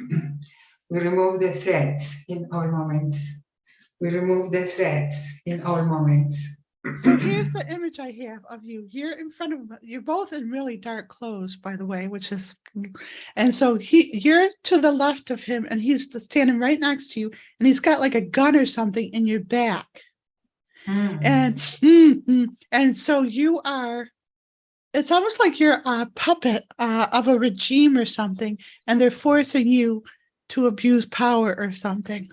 We remove the threats in all moments. We remove the threats in all moments.
So here's the image I have of you. You're in front of, you're both in really dark clothes, by the way, which is, and so you're to the left of him and he's standing right next to you and he's got like a gun or something in your back. And so you are, it's almost like you're a puppet of a regime or something, and they're forcing you to abuse power or something.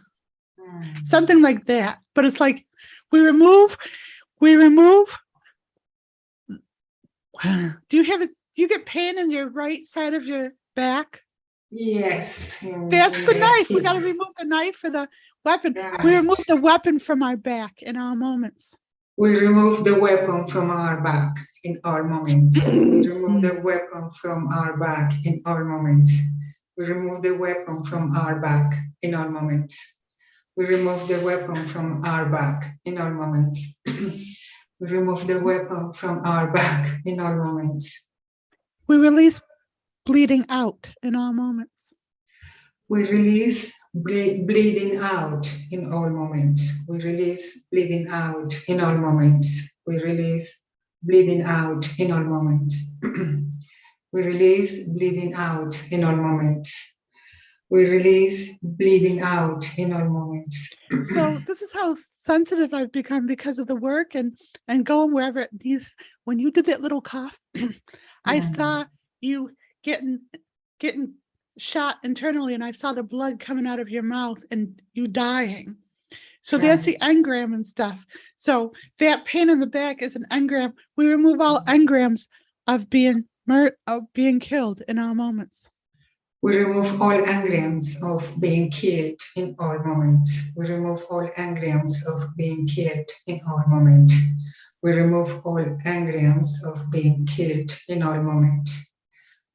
Something like that. But it's like we remove. Do you get pain in your right side of your back?
Yes.
That's the knife. We got to remove the knife for the weapon.
Right.
We remove the weapon from our back in all moments.
We remove the weapon from our back in all moments. We remove the weapon from our back in all moments. We remove the weapon from our back in all moments. We remove the weapon from our back in all moments. We remove the weapon from our back in all moments.
We release bleeding out in all moments.
We release bleeding out in all moments. We release bleeding out in all moments. We release bleeding out in all moments. We release bleeding out in all moments. We release bleeding out in all moments.
So this is how sensitive I've become because of the work and going wherever it needs. When you did that little cough, I saw you getting shot internally, and I saw the blood coming out of your mouth and you dying. So that's the
Right.
engram and stuff. So that pain in the back is an engram. We remove all engrams of being killed in all moments.
We remove all engrams of being killed in all moments. We remove all engrams of being killed in all moments. We remove all engrams of being killed in all moments.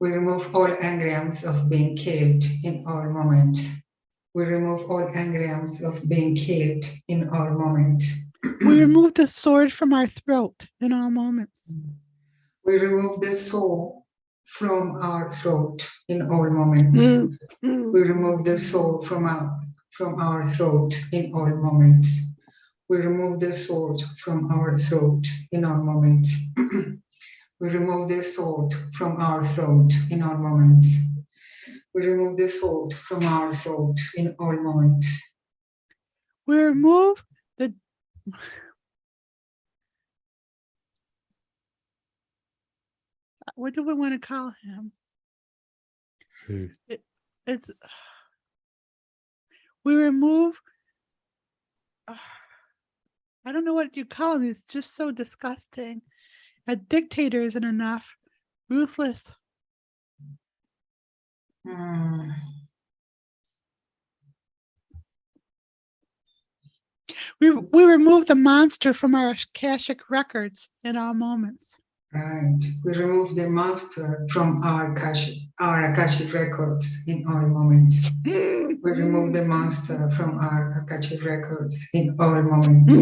We remove all engrams of being killed in all moments. We remove all engrams of being killed in all moments.
We remove the sword from our throat in all moments.
We remove the soul from our throat in all moments. We remove the soul from our throat in all moments. We remove the sword from our throat in all moments. We remove the sword from our throat in all moments. We remove the sword from our throat in all moments.
We remove the what do we want to call him?
Who?
It's we remove I don't know what you call him. He's just so disgusting. A dictator isn't enough. Ruthless. We remove the monster from our Akashic records in all moments.
Right. We remove the monster from our Akashic records in all moments. We remove the monster from our Akashic records in all moments.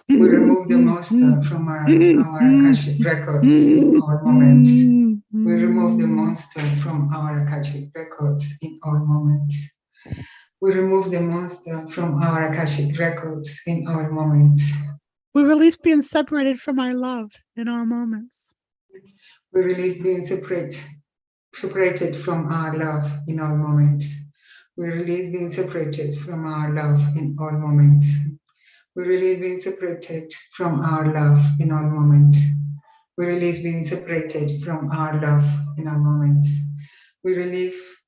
We remove the monster from our Akashic records in all moments. We remove the monster from our Akashic records in all moments. We remove the monster from our Akashic records in all moments.
We release being separated from our love in all moments.
We release being separated from our love in all moments. We release being separated from our love in all moments. We release being separated from our love in all moments. We release being separated from our love in all moments.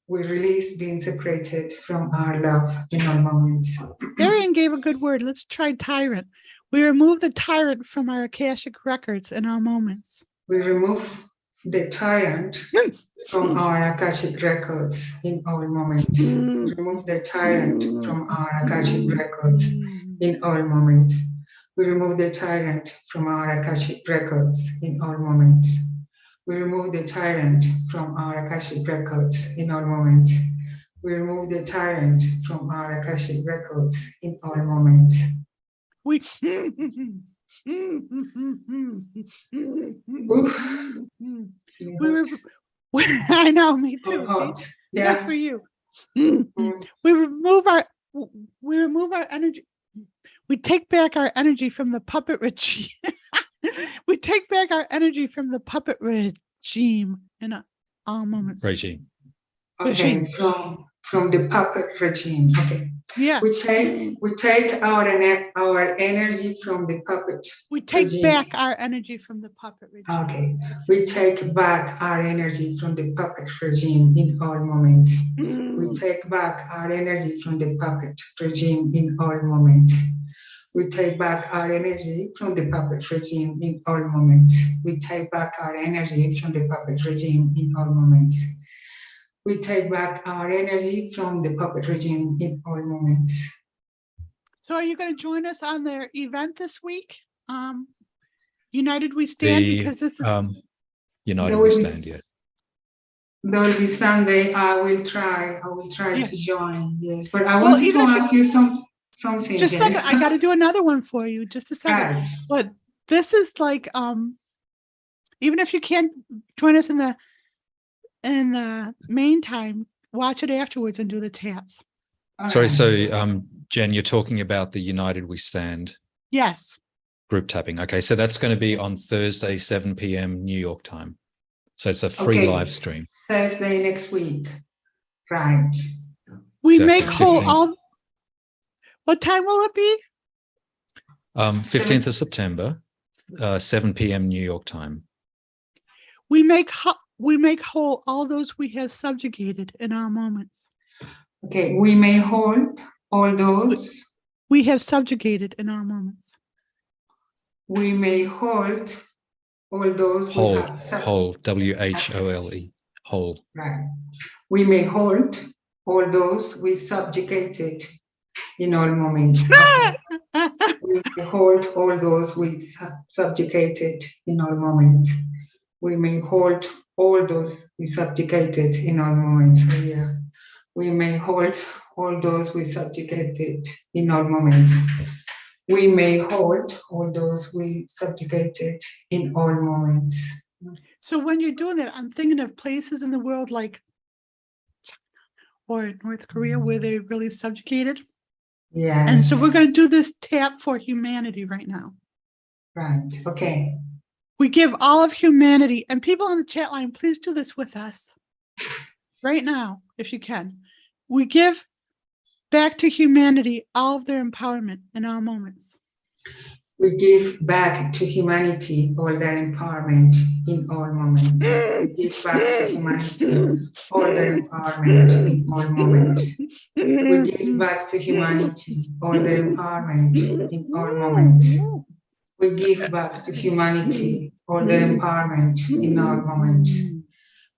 We release being separated from our love in all moments.
Arian gave a good word. Let's try tyrant. We remove the tyrant from our Akashic records in all moments.
We remove the tyrant from our Akashic records in all moments. We remove the tyrant from our Akashic records in all moments. We remove the tyrant from our Akashic records in all moments. We remove the tyrant from our Akashic records in all moments. We remove the tyrant from our Akashic records in all moments.
We I know, me too. See?
Yeah.
Just for you. We remove our energy. We take back our energy from the puppet regime. We take back our energy from the puppet regime in all moments.
Regime.
Okay, from the puppet regime. Okay.
Yeah.
We take our energy from the puppet.
We take
regime.
back our energy from the puppet regime.
Okay. We take back our energy from the puppet regime in all moments. We take back our energy from the puppet regime in all moments. We take back our energy from the puppet regime in all moments. We take back our energy from the puppet regime in all moments. We take back our energy from the puppet regime in all moments.
So are you going to join us on their event this week? United We Stand, because this is
United We Stand, yeah.
There will be Sunday. I will try to join, yes. But I
Well,
wanted to ask you something.
Just a second, I got to do another one for you. Just a second.
Right.
But this is like, even if you can't join us in the main time, watch it afterwards and do the taps.
Sorry, so Jen, you're talking about the United We Stand
Yes.
group tapping. Okay, so that's going to be on Thursday, 7 p.m. New York time. So it's a free live stream.
Thursday next week. Right.
We
Exactly.
make whole all. What time will it be?
15th of September, 7 p.m. New York time.
We make whole all those we have subjugated in our moments.
Okay, we may hold all those.
we have subjugated in our moments.
We may hold all those we
Whole,
have
whole, WHOLE, whole.
Right. We may hold all those we subjugated in all moments. Okay. We may hold all those we subjugated in all moments. We may hold all those we subjugated in all moments. Oh, yeah. We may hold all those we subjugated in all moments. We may hold all those we subjugated in all moments.
So when you're doing that, I'm thinking of places in the world like or North Korea where they're really subjugated.
Yes.
And so we're going to do this tap for humanity right now.
Right. Okay.
We give all of humanity, and people on the chat line, please do this with us right now, if you can. We give back to humanity all of their empowerment in our moments.
We give back to humanity all their empowerment in all moments. We give back to humanity all their empowerment in all moments. We give back to humanity all their empowerment in all moments. We give back to humanity all their empowerment in all moments.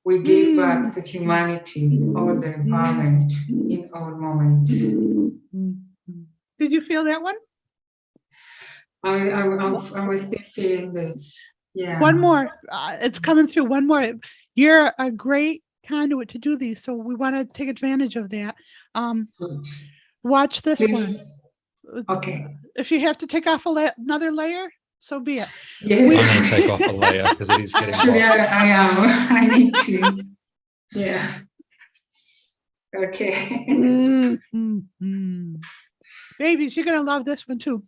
We give back to humanity all their empowerment in all moments.
Did you feel that one?
I was still feeling this. Yeah.
One more. It's coming through. One more. You're a great conduit to do these, so we want to take advantage of that.
Good.
Watch this
Please.
one.
Okay.
If you have to take off another layer, so be it.
Yes.
I'm going to take off a layer because it is getting
Actually,
hot.
I am. I need to. Yeah. Okay.
Babies, you're going to love this one too.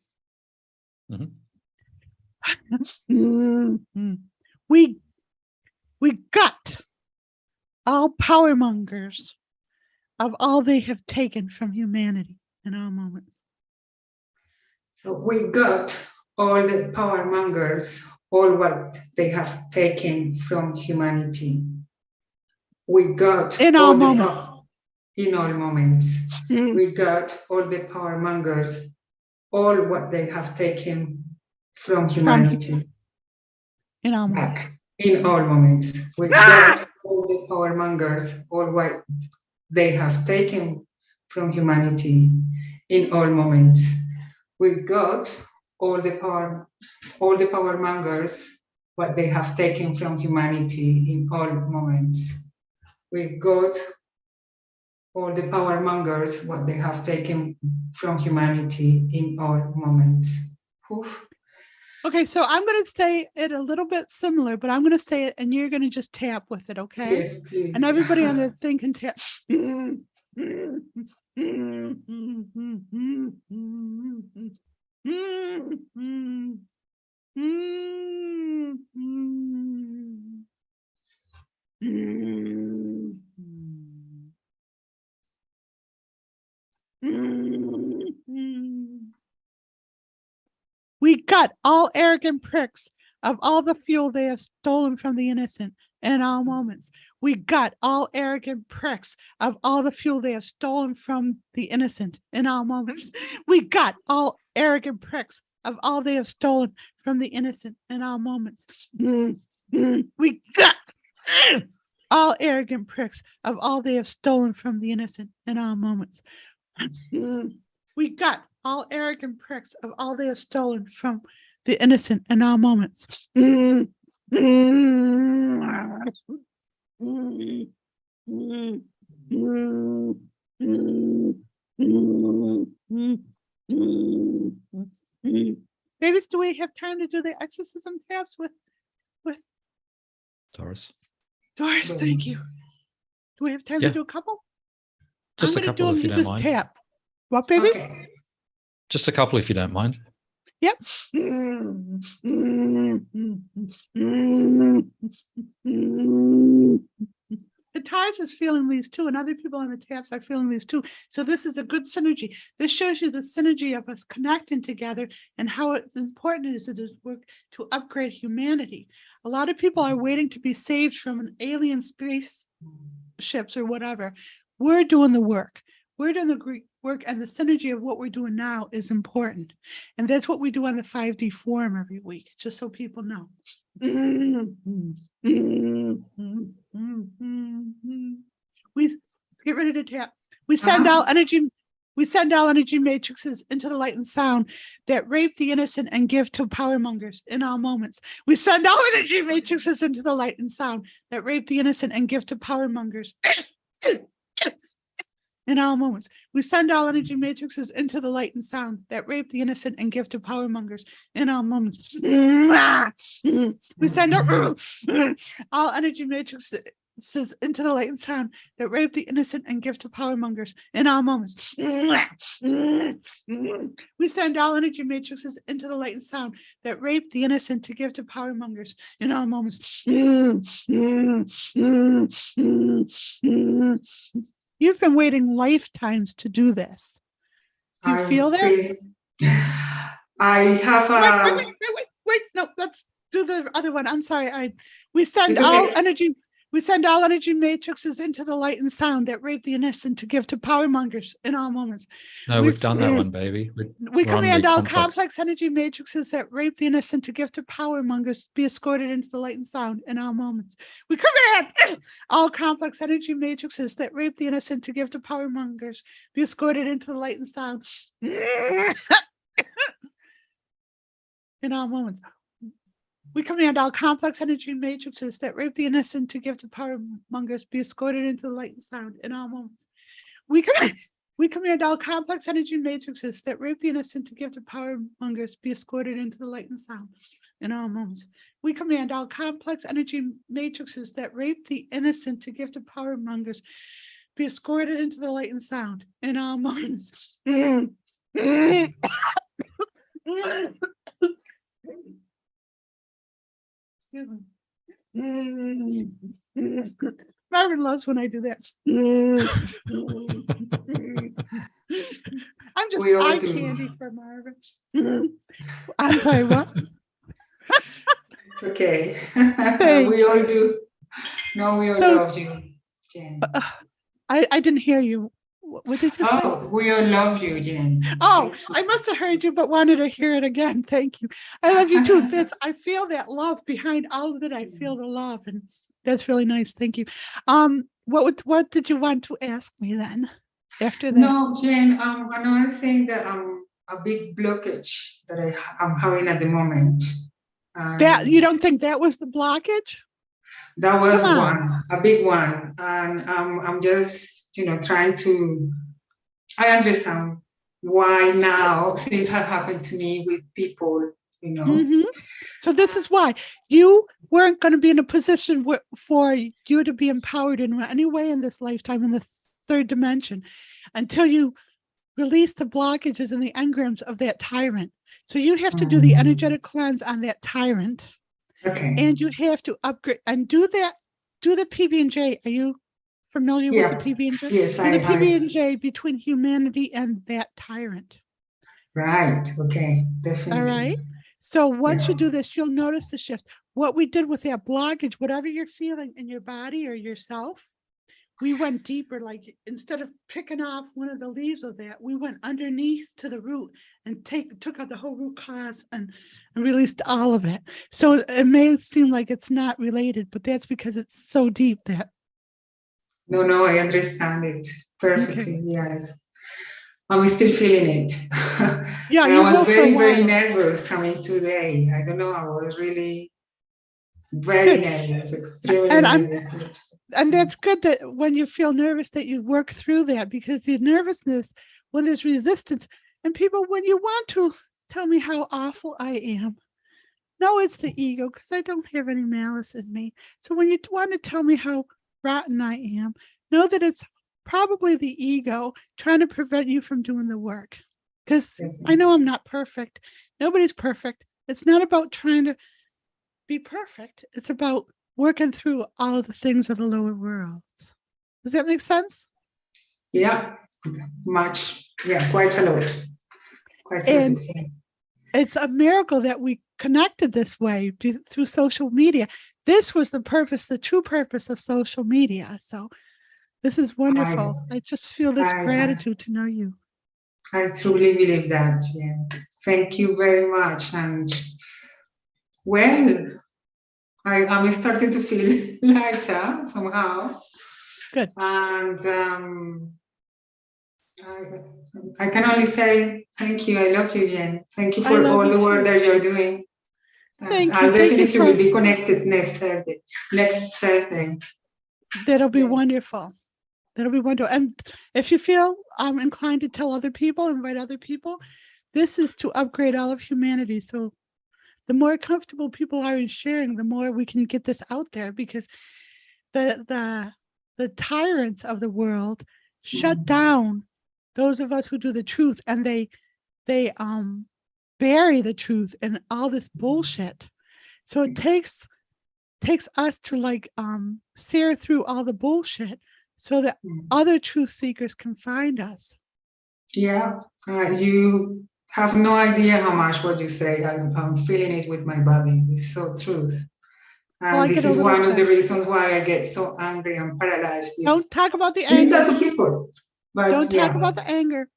We gut all power mongers of all they have taken from humanity in our moments.
So we got all the power mongers, all what they have taken from humanity. We got
In
all
all
the
moments.
in all moments. We got all the power mongers, all what they have taken from humanity.
In all moments.
Back in all moments. We got all the power mongers, all what they have taken from humanity in all moments. We got all the power mongers, what they have taken from humanity in all moments. We got all the power mongers, what they have taken from humanity in all moments. Oof.
Okay, so I'm going to say it a little bit similar, but I'm going to say it and you're going to just tap with it, okay?
Yes, please.
And everybody on the thing can tap. We gut all arrogant pricks of all the fuel they have stolen from the innocent in all moments. We gut all arrogant pricks of all the fuel they have stolen from the innocent in all moments. We gut all arrogant pricks of all they have stolen from the innocent in all moments. We gut all arrogant pricks of all they have stolen from the innocent in all moments. We gut all arrogant pricks of all they have stolen from the innocent in all moments. Babies, do we have time to do the exorcism taps with
Doris.
Doris? Thank you. Do we have time
Yeah.
to do a couple?
Just
I'm
a
gonna
couple
do
if
them,
you don't
just
mind.
tap. What, babies?
Okay.
Just a couple if you don't mind.
Yep. The Tars is feeling these too, and other people on the taps are feeling these too. So this is a good synergy. This shows you the synergy of us connecting together and how important it is to work to upgrade humanity. A lot of people are waiting to be saved from an alien space ships or whatever. We're doing the work. We're doing the work and the synergy of what we're doing now is important. And that's what we do on the 5D forum every week, just so people know. We get ready to tap. We send out energy. We send all energy matrices into the light and sound that rape the innocent and give to power mongers in all moments. We send all energy matrices into the light and sound that rape the innocent and give to power mongers in all moments. We send all energy matrices into the light and sound that rape the innocent and give to power mongers in all moments. We send out all energy matrices into the light and sound that rape the innocent and give to power mongers in all moments. We send all energy matrices into the light and sound that rape the innocent to give to power mongers in all moments. You've been waiting lifetimes to do this. Do you feel that?
I have a...
Wait, no, let's do the other one. I'm sorry. We send all energy. We send all energy matrices into the light and sound that rape the innocent to give to power mongers in all moments.
No, we've done that one, baby.
We command all complex energy matrices that rape the innocent to give to power mongers be escorted into the light and sound in all moments. We command all complex energy matrices that rape the innocent to give to power mongers be escorted into the light and sound in all moments. We command all complex energy matrices that rape the innocent to give to power mongers be escorted into the light and sound in all moments. We command all complex energy matrices that rape the innocent to give to power mongers be escorted into the light and sound in all moments. We command all complex energy matrices that rape the innocent to give to power mongers be escorted into the light and sound in all moments. Marvin loves when I do that. I'm just eye candy for Marvin. I'm sorry, what?
It's okay.
Hey.
We all do. No, we all love you, Jen.
I didn't hear you. What did you say?
Oh, we all love you, Jen.
Oh, I must have heard you, but wanted to hear it again. Thank you. I love you too. I feel that love behind all of it. I feel the love, and that's really nice. Thank you. What did you want to ask me then? After that?
No, Jen. Another thing that a big blockage that I'm having at the moment.
That you don't think that was the blockage?
That was one, a big one, and I'm just trying to. I understand why now things have happened to me with people,
So this is why you weren't going to be in a position for you to be empowered in any way in this lifetime in the third dimension until you release the blockages and the engrams of that tyrant. So you have to do the energetic cleanse on that tyrant.
Okay.
And you have to upgrade and do the PB&J. Are you familiar with the PB&J?
Yes,
I am. The PB&J between humanity and that tyrant.
Right. Okay. Definitely.
All right. So once you do this, you'll notice the shift. What we did with that blockage, whatever you're feeling in your body or yourself, we went deeper. Like instead of picking off one of the leaves of that, we went underneath to the root and took out the whole root cause and released all of it. So it may seem like it's not related, but that's because it's so deep that.
No, I understand it perfectly. Okay. Yes. I'm still feeling it.
Yeah,
I was very nervous coming today. I don't know. I was really very nervous, extremely nervous.
And that's good that when you feel nervous that you work through that, because the nervousness, when there's resistance, and people, when you want to tell me how awful I am, no, it's the ego, because I don't have any malice in me. So when you want to tell me how rotten I am, know that it's probably the ego trying to prevent you from doing the work. Because I know I'm not perfect. Nobody's perfect. It's not about trying to be perfect. It's about working through all of the things of the lower worlds. Does that make sense?
Yeah, much. Yeah, quite a lot. Quite a lot.
It's a miracle that we connected this way through social media. This was the purpose, the true purpose of social media. So this is wonderful. I just feel this gratitude to know you.
I truly believe that. Yeah. Thank you very much. And well, I'm starting to feel lighter somehow.
Good.
And I can only say thank you. I love you, Jen. Thank you
I
for
love
all
you
the work
too.
that you're doing.
Thank
I'll
you. Thank you
definitely will be
for
connected next Thursday. Next Thursday.
that'll be
Yeah.
wonderful. That'll be wonderful. And if you feel inclined to tell other people, invite other people, this is to upgrade all of humanity. So the more comfortable people are in sharing, the more we can get this out there, because the tyrants of the world shut down those of us who do the truth, and they bury the truth in all this bullshit. So it takes us to like sear through all the bullshit so that other truth seekers can find us.
Yeah, you have no idea how much what you say. I'm feeling it with my body. It's so truth. And
Well,
this is one of the reasons why I get so angry and paralyzed.
Don't talk about the
these
anger.
type of people. But
Don't talk about the anger.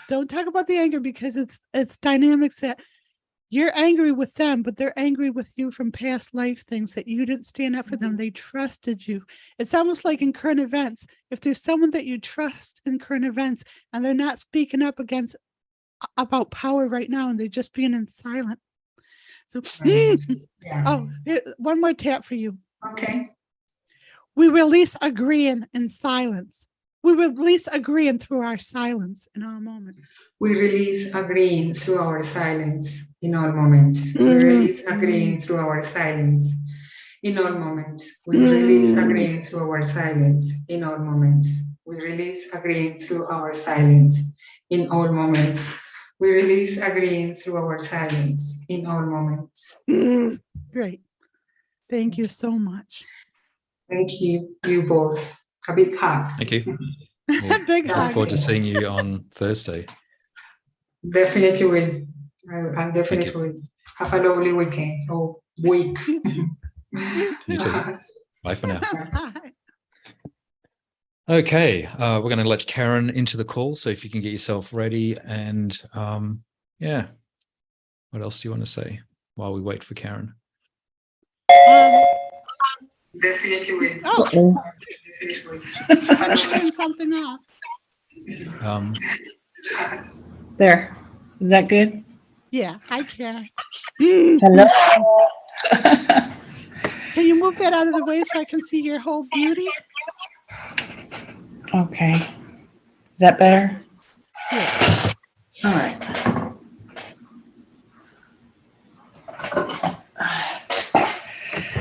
Don't talk about the anger, because it's dynamics that you're angry with them, but they're angry with you from past life things that you didn't stand up for them. They trusted you. It's almost like in current events. If there's someone that you trust in current events and they're not speaking up about power right now, and they're just being in silent. So, oh, one more tap for you.
Okay.
We release agreeing in silence. We release agreeing through our silence in all moments.
We release agreeing through our silence in all moments. We release agreeing through our silence in all moments. We release agreeing through our silence in all moments. We release agreeing through our silence in all moments. We release agreeing through our silence in all moments.
Great. Thank you so much.
Thank you, you both. A big hug.
Thank you.
Big
Look
hug.
forward to seeing you on Thursday.
Definitely will. I definitely will. Have a lovely weekend or week.
You too.
You too. Bye for now.
Bye.
Okay, we're going to let Karen into the call. So if you can get yourself ready, and yeah, what else do you want to say while we wait for Karen?
Definitely will.
Oh, turn something off.
There. Is that good?
Yeah. Hi, Karen.
Hello.
Can you move that out of the way so I can see your whole beauty?
Okay. Is that better?
Yeah.
All right.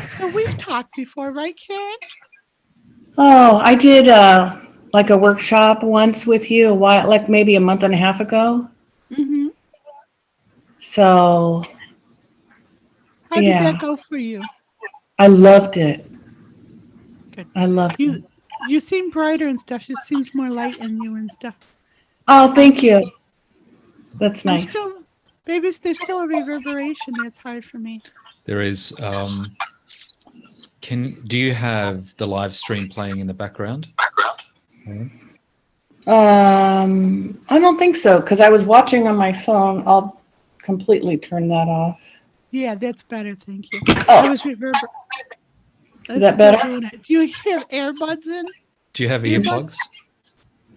So we've talked before, right, Karen?
Oh, I did like a workshop once with you a while, like maybe a month and a half ago.
Mm-hmm.
So
How did that go for you?
I loved it.
Good.
I loved it.
You seem brighter and stuff. It seems more light in you and stuff.
Oh, thank you. That's nice.
Maybe there's still a reverberation that's hard for me.
There is. Do you have the live stream playing in the background?
I don't think so, because I was watching on my phone. I'll completely turn that off.
Yeah, that's better. Thank you.
Oh.
I was reverberating.
Is that better?
Do you have earbuds in?
Do you have earplugs?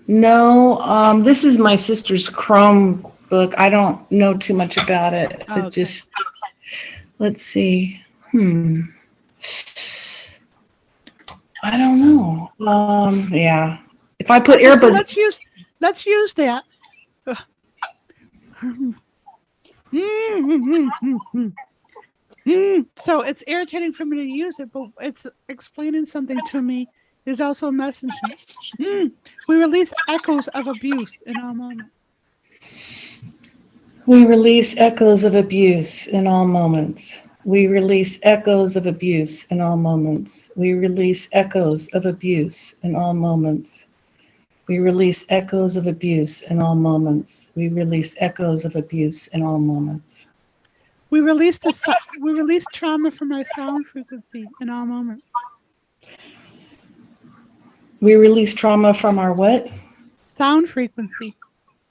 No, this is my sister's Chromebook. I don't know too much about it.
Oh,
It just, let's see. I don't know. Yeah. If I put earbuds.
Let's use that. So it's irritating for me to use it, but it's explaining something to me. There's also a message. We release echoes of abuse in all moments.
We release echoes of abuse in all moments. We release echoes of abuse in all moments. We release echoes of abuse in all moments. We release echoes of abuse in all moments. We release echoes of abuse in all moments.
We release trauma from our sound frequency in all moments.
We release trauma from our what?
Sound frequency.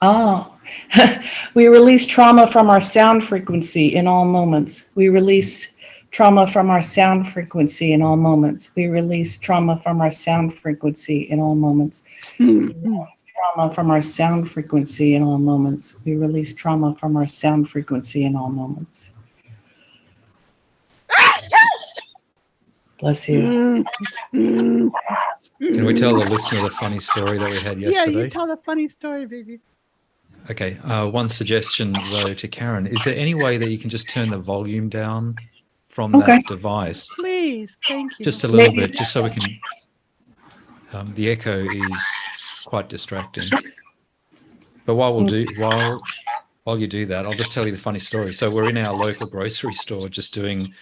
Oh, we release trauma from our sound frequency in all moments. We release trauma from our sound frequency in all moments. We release trauma from our sound frequency in all moments. Trauma from our sound frequency in all moments. We release trauma from our sound frequency in all moments. Bless you.
Can we tell the listener the funny story that we had yesterday?
Yeah, you tell the funny story, baby.
Okay. One suggestion, though, to Karen. Is there any way that you can just turn the volume down from that device?
Please, thank you.
Just a little bit, just so we can... the echo is quite distracting. But while you do that, I'll just tell you the funny story. So we're in our local grocery store just doing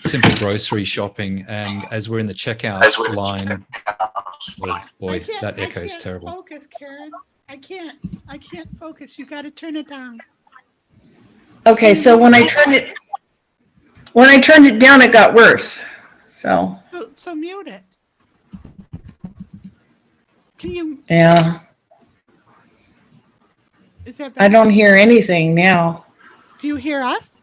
simple grocery shopping, and as we're in the checkout line, oh boy, that echo is terrible.
Focus, Karen. I can't focus. You got to turn it down.
Okay, so when I turned it down, it got worse. So
mute it. Can you?
Yeah.
Is that better?
I don't hear anything now.
Do you hear us?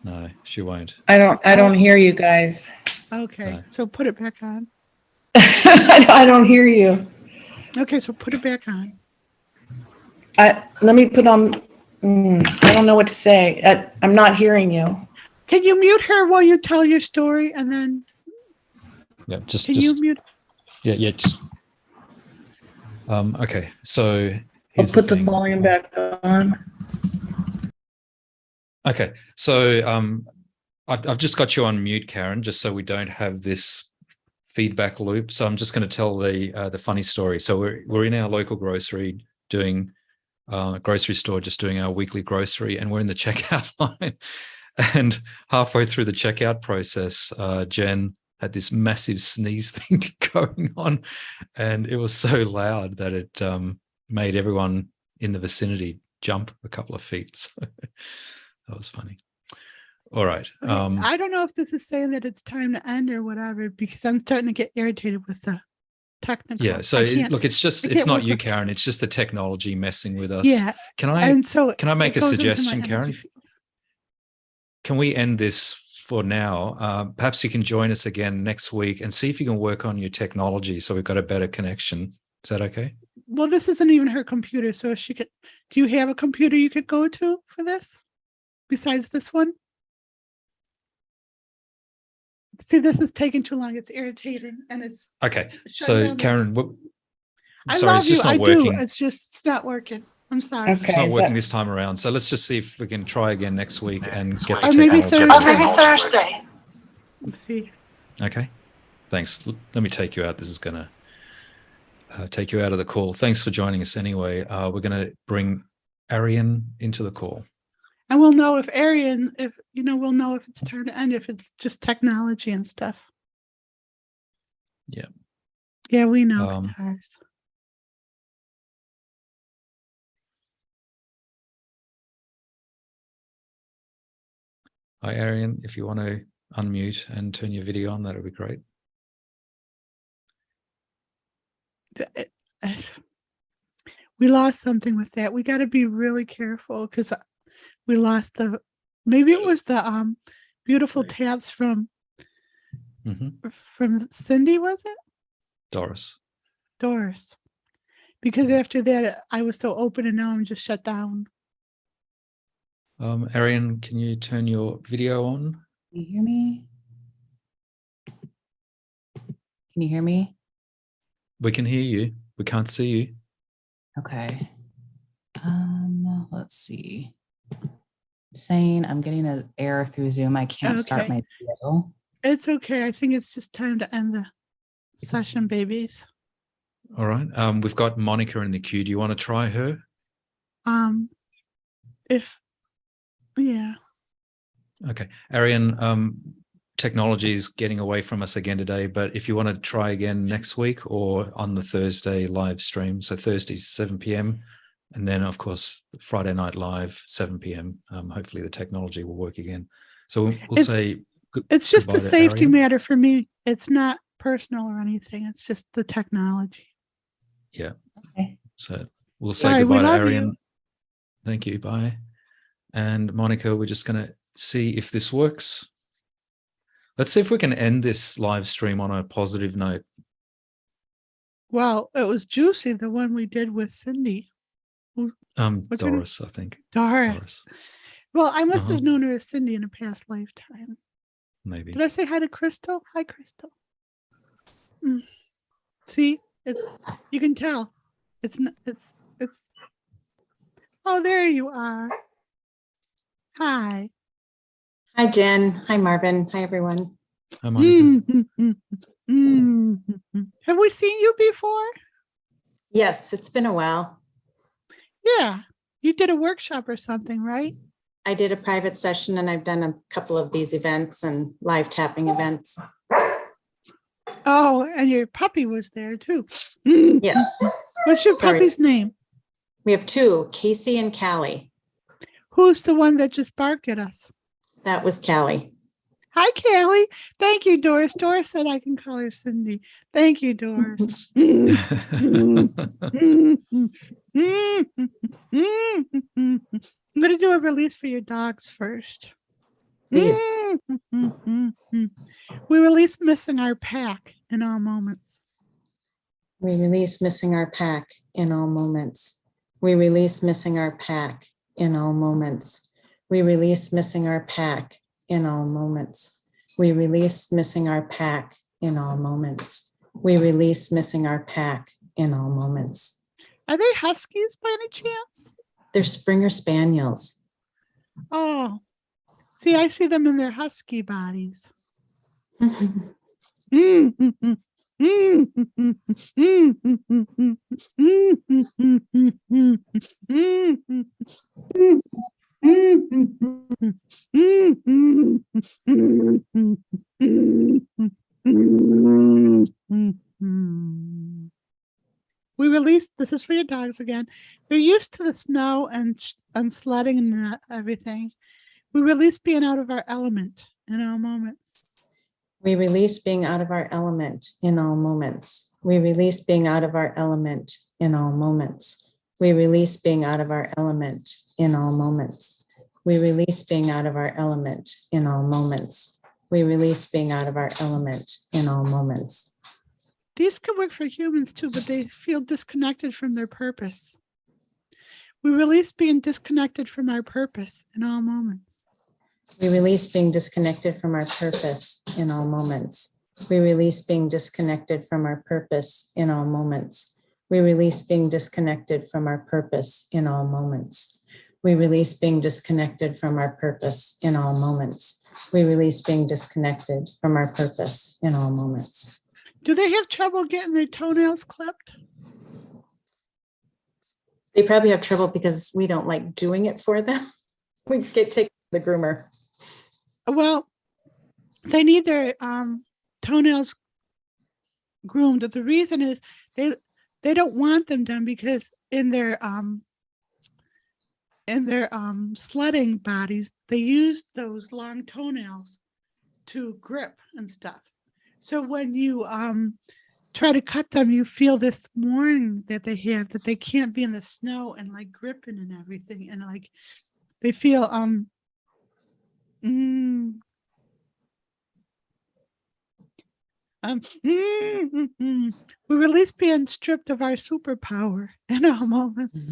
No, she won't.
I don't hear you guys.
Okay,
No.
so put it back on.
I don't hear you.
Okay, so put it back on.
Let me put on. I don't know what to say. I'm not hearing you.
Can you mute her while you tell your story, and then?
Yeah,
Can you mute?
Yeah. Okay, so
I'll
here's
put the
thing.
volume back on.
Okay, so I've just got you on mute, Karen, just so we don't have this feedback loop. So I'm just going to tell the funny story. So we're in our local grocery store, just doing our weekly grocery, and we're in the checkout line. And halfway through the checkout process, Jen had this massive sneeze thing going on, and it was so loud that it made everyone in the vicinity jump a couple of feet. So that was funny. All right.
Okay, I don't know if this is saying that it's time to end or whatever, because I'm starting to get irritated with the technical.
Yeah. So look, it's not you, Karen. It's just the technology messing with us.
Yeah.
Can I make a suggestion, Karen? Can we end this for now? Perhaps you can join us again next week and see if you can work on your technology so we've got a better connection. Is that okay?
Well, this isn't even her computer, so she could. Do you have a computer you could go to for this besides this one? See, this is taking too long. It's irritating, and it's
okay. So, Karen,
I
sorry,
love
it's just
you.
not
I
working.
do. It's not working. I'm sorry.
Okay,
it's not working this time around. So let's just see if we can try again next week and get the
Or maybe
technology.
Thursday. Let's see.
Okay. Thanks. Let me take you out. This is going to take you out of the call. Thanks for joining us anyway. We're going to bring Arian into the call.
And we'll know if we'll know if it's time to end, if it's just technology and stuff.
Yeah.
Yeah, we know guitars.
Hi, Arian. If you want to unmute and turn your video on, that would be great.
We lost something with that. We got to be really careful because we lost maybe it was the beautiful taps from Cindy, was it? Doris. Because after that, I was so open, and now I'm just shut down.
Arian, can you turn your video on?
Can you hear me? Can you hear me?
We can hear you. We can't see you.
Okay. Let's see. It's saying I'm getting an error through Zoom. I can't start my video.
It's okay. I think it's just time to end the session, babies.
All right. We've got Monica in the queue. Do you want to try her?
Yeah.
Okay. Arian, technology is getting away from us again today, but if you want to try again next week or on the Thursday live stream, so Thursdays 7 p.m. and then of course Friday night live 7 p.m. Hopefully the technology will work again. So we'll say
it's just a safety
Arian.
matter for me. It's not personal or anything. It's just the technology.
Yeah.
Okay.
So we'll say
Bye, we
goodbye to
love
Arian.
you.
Thank you. Bye. And Monica, we're just going to see if this works. Let's see if we can end this live stream on a positive note.
Well, it was juicy, the one we did with Cindy. What's her name?
Doris, I think.
Doris. Well, I must have
Uh-huh.
known her as Cindy in a past lifetime.
Maybe.
Did I say hi to Crystal? Hi, Crystal. See, it's, you can tell. It's. Oh, there you are. Hi.
Hi, Jen. Hi, Marvin. Hi, everyone.
Hi, Monica.
Have we seen you before?
Yes, it's been a while.
Yeah. You did a workshop or something, right?
I did a private session and I've done a couple of these events and live tapping events.
Oh, and your puppy was there too.
Yes.
What's your
Sorry.
puppy's name?
We have two, Casey and Callie.
Who's the one that just barked at us?
That was Callie.
Hi, Callie. Thank you, Doris. Doris said I can call her Cindy. Thank you, Doris. I'm going to do a release for your dogs first.
Please.
We release missing our pack in all moments.
We release missing our pack in all moments. We release missing our pack in all moments. We release missing our pack in all moments. We release missing our pack in all moments. We release missing our pack in all moments.
Are they huskies by any chance?
They're Springer Spaniels.
Oh, see, I see them in their husky bodies. We released, this is for your dogs again. They're used to the snow and sledding and everything. We release being out of our element in all moments.
We release being out of our element in all moments. We release being out of our element in all moments. We release being out of our element in all moments. We release being out of our element in all moments. We release being out of our element in all moments.
These can work for humans too, but they feel disconnected from their purpose. We release being disconnected from our purpose in all moments.
We release being disconnected from our purpose in all moments. We release being disconnected from our purpose in all moments. We release being disconnected from our purpose in all moments. We release being disconnected from our purpose in all moments. We release being disconnected from our purpose in all moments.
Do they have trouble getting their toenails clipped?
They probably have trouble because we don't like doing it for them. We get taken to the groomer.
Well, they need their toenails groomed. The reason is they don't want them done because in their sledding bodies, they use those long toenails to grip and stuff. So when you try to cut them, you feel this warning that they have that they can't be in the snow and like gripping and everything, and like they feel we release being stripped of our superpower in all moments.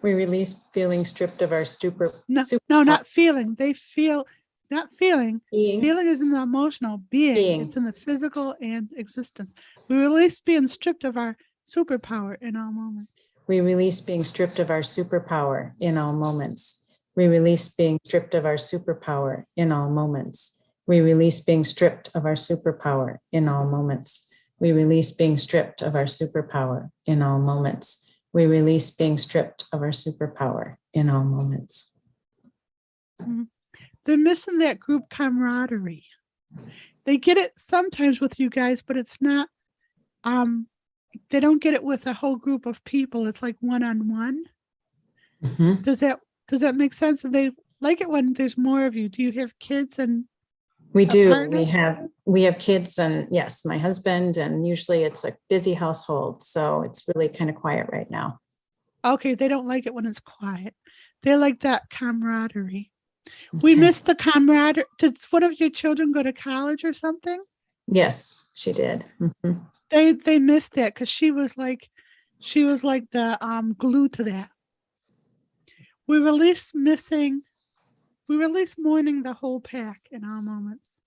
We release feeling stripped of our
No, not feeling. They feel, not feeling.
being.
Feeling is in the emotional. Being. It's in the physical and existence. We release being stripped of our superpower in all moments.
We release being stripped of our superpower in all moments. We release being stripped of our superpower in all moments. We release being stripped of our superpower in all moments. We release being stripped of our superpower in all moments. We release being stripped of our superpower in all moments.
They're missing that group camaraderie. They get it sometimes with you guys, but it's not, they don't get it with a whole group of people. It's like one-on-one.
Mm-hmm.
Does that make sense? And they like it when there's more of you. Do you have kids and
We
a
do.
partner?
We have kids, and yes, my husband, and usually it's a busy household. So it's really kind of quiet right now.
Okay, they don't like it when it's quiet. They like that camaraderie. We
Okay.
miss the camaraderie. Did one of your children go to college or something?
Yes, she did. Mhm.
They missed that because she was like the glue to that. We release mourning the whole pack in our moments.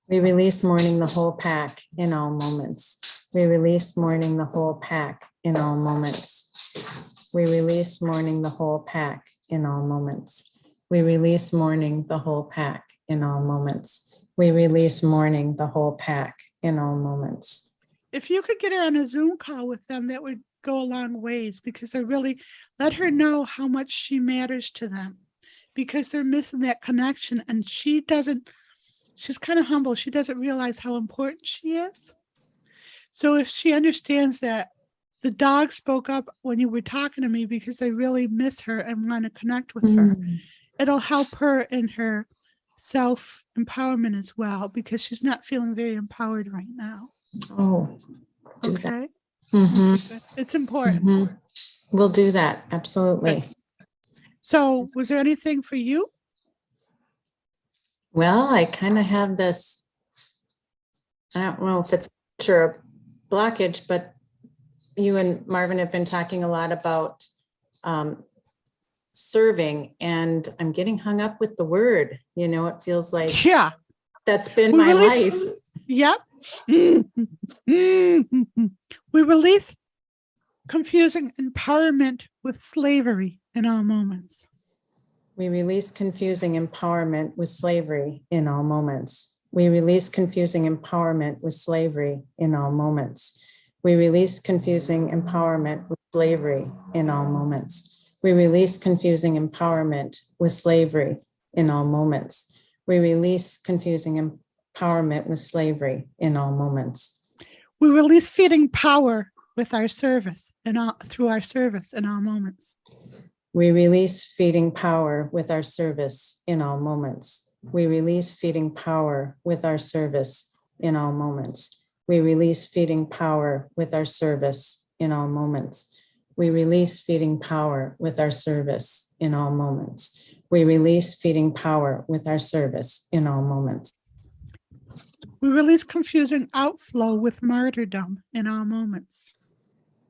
We release mourning the whole pack in all moments. We release mourning the whole pack in all moments. We release mourning the whole pack in all moments. We release mourning the whole pack in all moments. We release mourning the whole pack in all moments.
If you could get her on a Zoom call with them, that would go a long ways, because they really let her know how much she matters to them, because they're missing that connection, and she's kind of humble. She doesn't realize how important she is. So if she understands that the dog spoke up when you were talking to me because they really miss her and want to connect with her, it'll help her in her self-empowerment as well, because she's not feeling very empowered right now.
Oh, do that.
Okay.
Mhm.
It's important.
Mhm. We'll do that. Absolutely.
Good. So was there anything for you?
Well, I kind of have this, I don't know if it's a blockage, but you and Marvin have been talking a lot about serving, and I'm getting hung up with the word. You know, it feels like
Yeah.
that's been
We
my
release-
life.
Yep. We release confusing empowerment with slavery in all moments.
We release confusing empowerment with slavery in all moments. We release confusing empowerment with slavery in all moments. We release confusing empowerment with slavery in all moments. We release confusing empowerment with slavery in all moments. We release confusing empowerment with slavery in all moments.
We release feeding power with our service and through our service in all moments.
We release feeding power with our service in all moments. We release feeding power with our service in all moments. We release feeding power with our service in all moments. We release feeding power with our service in all moments. We release feeding power with our service in all moments.
We release confusing outflow with martyrdom in all moments.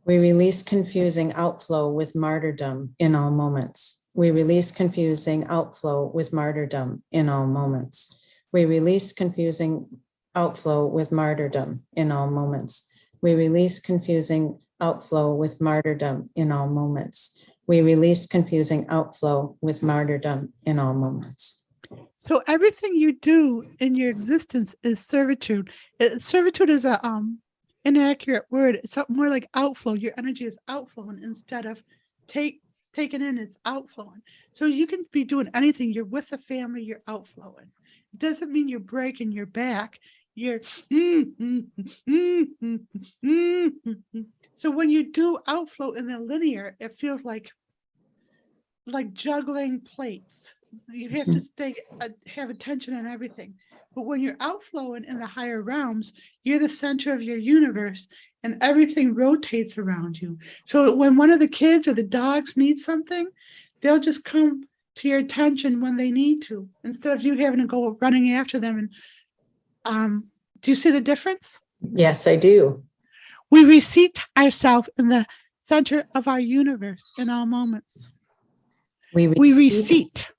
We release confusing outflow with martyrdom in all moments. We release confusing outflow with martyrdom in all moments. We release confusing outflow with martyrdom in all moments. We release confusing outflow with martyrdom in all moments. We release confusing outflow with martyrdom in all moments.
So everything you do in your existence is servitude. Servitude is a inaccurate word. It's more like outflow. Your energy is outflowing instead of taking in, it's outflowing. So you can be doing anything. You're with a family, you're outflowing. It doesn't mean you're breaking your back. You're so when you do outflow in the linear, it feels like juggling plates. You have to have attention on everything. But when you're outflowing in the higher realms, you're the center of your universe and everything rotates around you. So when one of the kids or the dogs need something, they'll just come to your attention when they need to, instead of you having to go running after them. And do you see the difference?
Yes, I do.
We reseat ourselves in the center of our universe in all moments. We reseat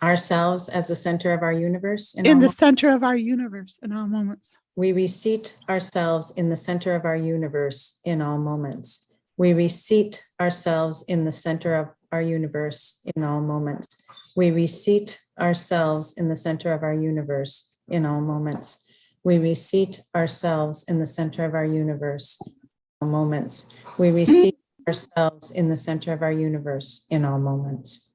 ourselves as the center of our universe
in the center of our universe in all moments.
We reseat ourselves in the center of our universe in all moments. We reseat ourselves in the center of our universe in all moments. We reseat ourselves in the center of our universe in all moments. We reseat ourselves in the center of our universe in all moments. We reseat ourselves in the center of our universe in all moments.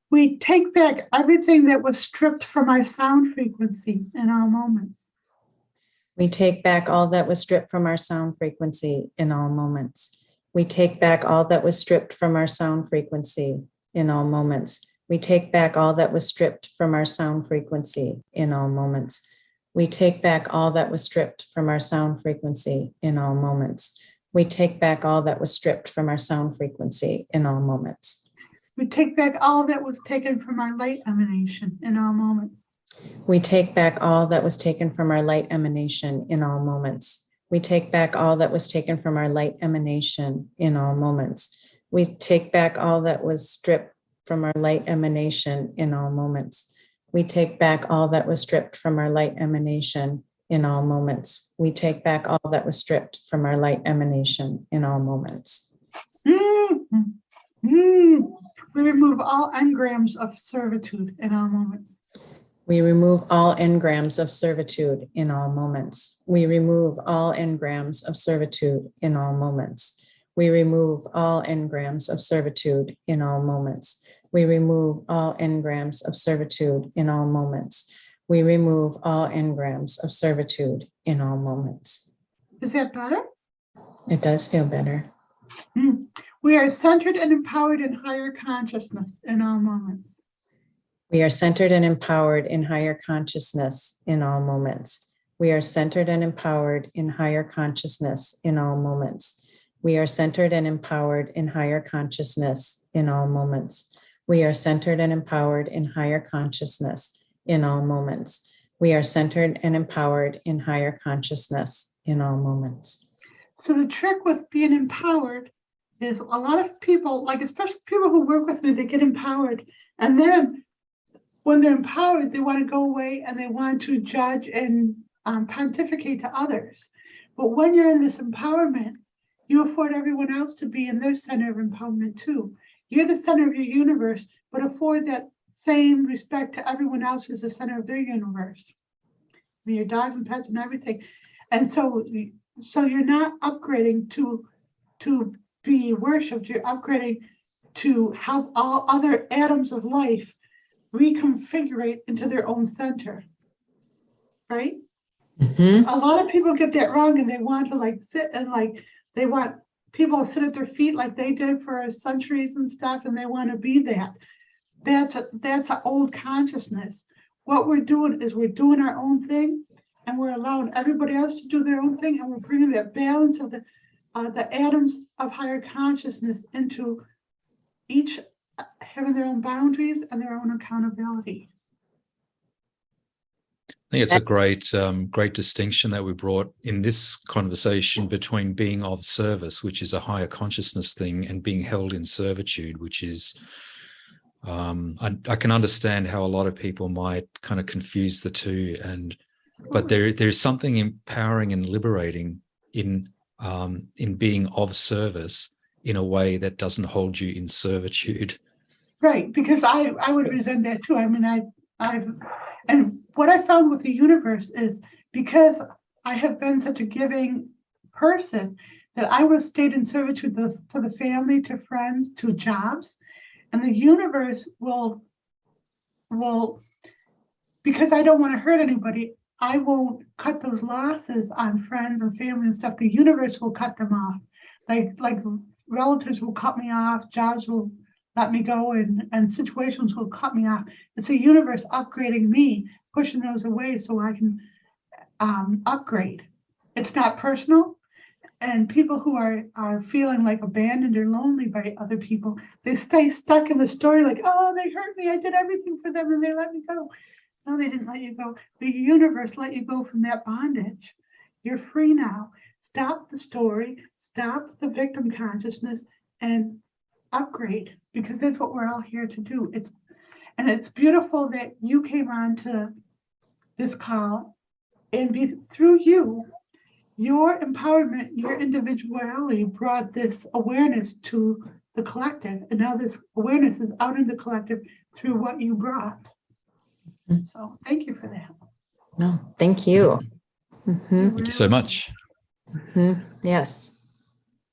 We take back everything that was stripped from our sound frequency in all moments.
We take back all that was stripped from our sound frequency in all moments. We take back all that was stripped from our sound frequency in all moments. We take back all that was stripped from our sound frequency in all moments. We take back all that was stripped from our sound frequency in all moments. We take back all that was stripped from our sound frequency in all moments.
We take back all that was taken from our light emanation in all moments.
We take back all that was taken from our light emanation in all moments. We take back all that was taken from our light emanation in all moments. We take back all that was stripped from our light emanation in all moments. We take back all that was stripped from our light emanation in all moments. We take back all that was stripped from our light emanation in all moments.
We remove all engrams of servitude in all moments.
We remove all engrams of servitude in all moments. We remove all engrams of servitude in all moments. We remove all engrams of servitude in all moments. We remove all engrams of servitude in all moments. We remove all engrams of servitude in all moments.
Is that better?
It does feel better.
We are centered and empowered in higher consciousness in all moments.
We are centered and empowered in higher consciousness in all moments. We are centered and empowered in higher consciousness in all moments. We are centered and empowered in higher consciousness in all moments. We are centered and empowered in higher consciousness in all moments. We are centered and empowered in higher consciousness in all moments.
So the trick with being empowered is a lot of people, like especially people who work with me, they get empowered. And then when they're empowered, they want to go away and they want to judge and pontificate to others. But when you're in this empowerment, you afford everyone else to be in their center of empowerment too. You're the center of your universe, but afford that same respect to everyone else who's the center of their universe. I mean, your dogs and pets and everything. And so you're not upgrading to be worshipped. You're upgrading to help all other atoms of life reconfigure into their own center, right?
Mm-hmm.
A lot of people get that wrong, and they want to like sit and like they want people to sit at their feet like they did for centuries and stuff, and they want to be that. That's an old consciousness. What we're doing is we're doing our own thing, and we're allowing everybody else to do their own thing, and we're bringing that balance of the atoms of higher consciousness into each having their own boundaries and their own accountability.
I think it's a great distinction that we brought in this conversation between being of service, which is a higher consciousness thing, and being held in servitude, which is, I can understand how a lot of people might kind of confuse the two, but there's something empowering and liberating in being of service in a way that doesn't hold you in servitude.
Right, because I would resent that too. I mean, and what I found with the universe is because I have been such a giving person that I was stayed in servitude to the family, to friends, to jobs, and the universe will, because I don't want to hurt anybody, I won't cut those losses on friends and family and stuff. The universe will cut them off. Like relatives will cut me off, jobs will let me go, and situations will cut me off. It's the universe upgrading me, pushing those away so I can upgrade. It's not personal. And people who are feeling like abandoned or lonely by other people, they stay stuck in the story like, oh, they hurt me. I did everything for them and they let me go. No, they didn't let you go. The universe let you go from that bondage. You're free now. Stop the story, stop the victim consciousness, and upgrade, because that's what we're all here to do. It's beautiful that you came on to this call, and through you, your empowerment, your individuality brought this awareness to the collective, and now this awareness is out in the collective through what you brought. So thank you for that.
No, thank you. Mm-hmm.
Thank you so much.
Mm-hmm. Yes.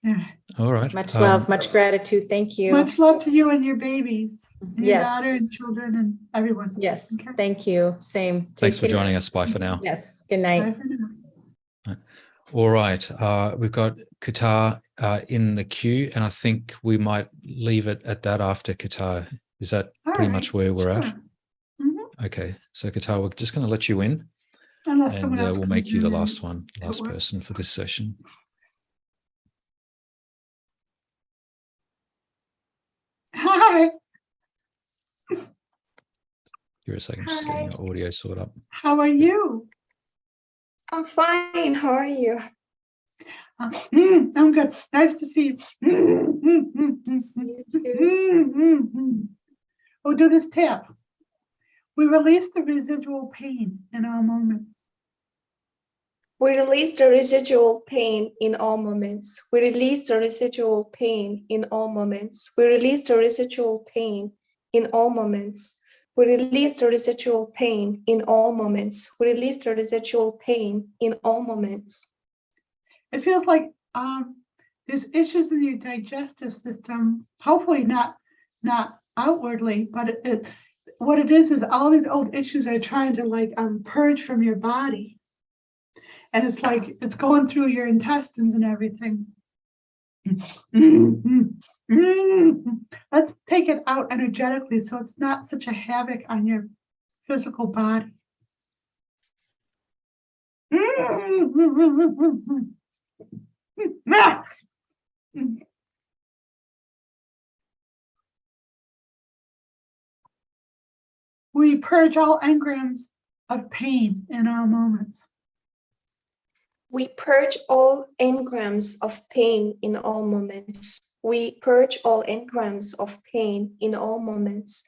Yeah.
All right.
Much love, much gratitude. Thank you.
Much love to you and your babies, and your
Yes.
daughter and children and everyone.
Yes.
Okay.
Thank you. Same.
Thanks for joining us. Bye for now.
Yes. Good night.
Bye for now.
All right. We've got Qatar in the queue, and I think we might leave it at that after Qatar. Is that pretty much where we're at? Okay. So Qatar, we're just going to let you in,
Unless
and
someone else
we'll
comes
make you the
in
last
and
last person for this session.
Hi.
Give us a second, just getting the audio sorted up.
How are you?
I'm fine. How are you?
I'm good. Nice to see you.
You too.
We'll do this tap. We release the residual pain in all moments.
We release the residual pain in all moments. We release the residual pain in all moments. We release the residual pain in all moments. We release the residual pain in all moments. We release the residual pain in all moments.
It feels like there's issues in your digestive system, hopefully not outwardly, but what it is all these old issues are trying to like purge from your body. And it's like it's going through your intestines and everything. Let's take it out energetically so it's not such a havoc on your physical body. We purge all engrams of pain in all moments.
We purge all engrams of pain in all moments. We purge all engrams of pain in all moments.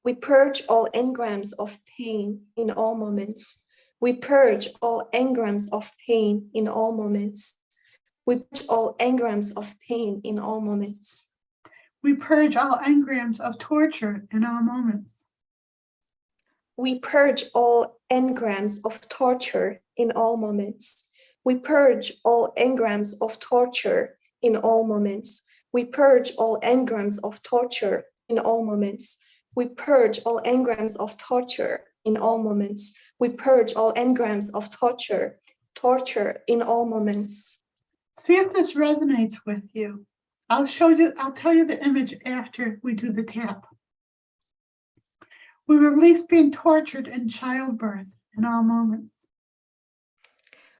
We purge all engrams of pain in all moments. We purge all engrams of pain in all moments. We purge all engrams of pain in all moments.
We purge all engrams of torture in all moments.
We purge all engrams of torture in all moments. We purge all engrams of torture in all moments. We purge all engrams of torture in all moments. We purge all engrams of torture in all moments. We purge all engrams of torture in all moments.
See if this resonates with you. I'll tell you the image after we do the tap. We release being tortured in childbirth in all moments.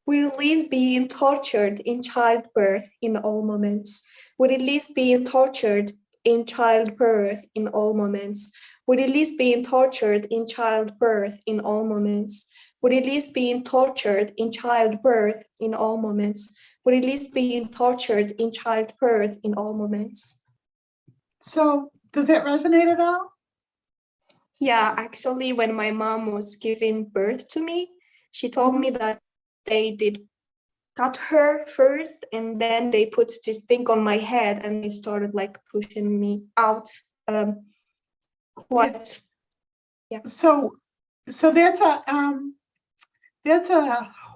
We release being tortured in childbirth in all moments. We release being tortured in childbirth in all moments. We release being tortured in childbirth in all moments. We release being tortured in childbirth in all moments. We release being tortured in childbirth in all moments.
So, does that resonate at all?
Yeah, actually, when my mom was giving birth to me, she told me that they did cut her first, and then they put this thing on my head, and they started like pushing me out. Yeah.
So that's a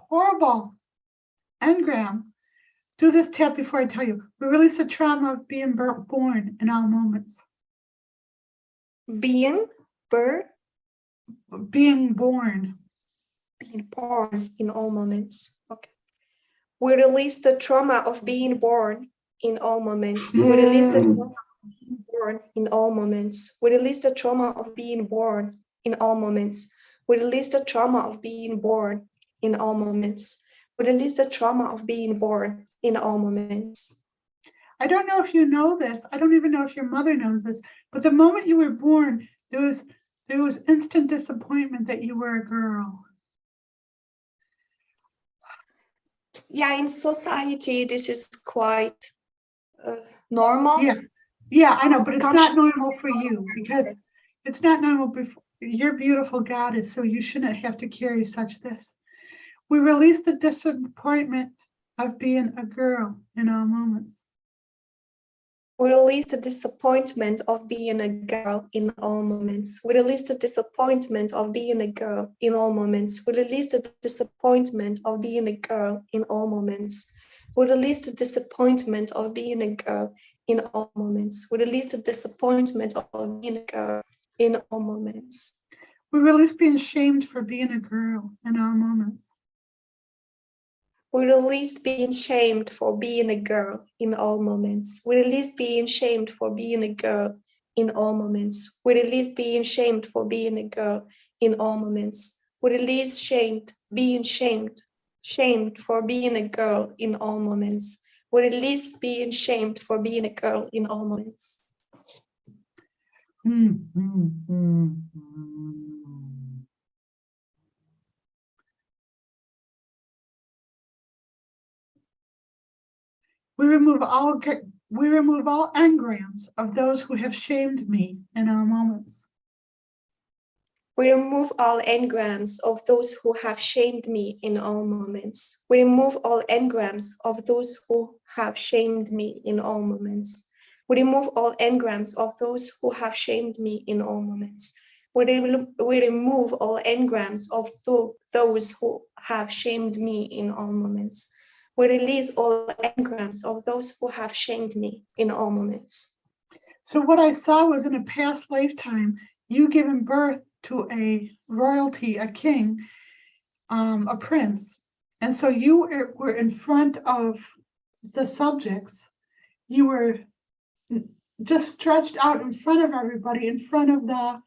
horrible engram. Do this tap before I tell you. We release the trauma of being born in all moments.
Being born in all moments. Okay. We release the trauma of being born in all moments. We release the trauma of being born in all moments. We release the trauma of being born in all moments. We release the trauma of being born in all moments. We release the trauma of being born in all moments.
I don't know if you know this. I don't even know if your mother knows this, but the moment you were born, there was instant disappointment that you were a girl.
Yeah, in society, this is quite normal.
Yeah, I know, but it's not normal for you because it's not normal. You're a beautiful goddess, so you shouldn't have to carry such this. We release the disappointment of being a girl in all moments.
We release the disappointment of being a girl in all moments. We release the disappointment of being a girl in all moments. We release the disappointment of being a girl in all moments. We release the disappointment of being a girl in all moments. We release the disappointment of being a girl in all moments.
We release being shamed for being a girl in all moments.
We release being shamed for being a girl in all moments. We release being shamed for being a girl in all moments. We release being shamed for being a girl in all moments. We release being shamed for being a girl in all moments. We release being shamed for being a girl in all moments.
We remove all engrams of those who have shamed me in all moments.
We remove all engrams of those who have shamed me in all moments. We remove all engrams of those who have shamed me in all moments. We remove all engrams of those who have shamed me in all moments. We remove all engrams of those who have shamed me in all moments. We release all engrams of those who have shamed me in all moments.
So what I saw was in a past lifetime, you giving birth to a royalty, a king, a prince. And so you were in front of the subjects. You were just stretched out in front of everybody, in front of the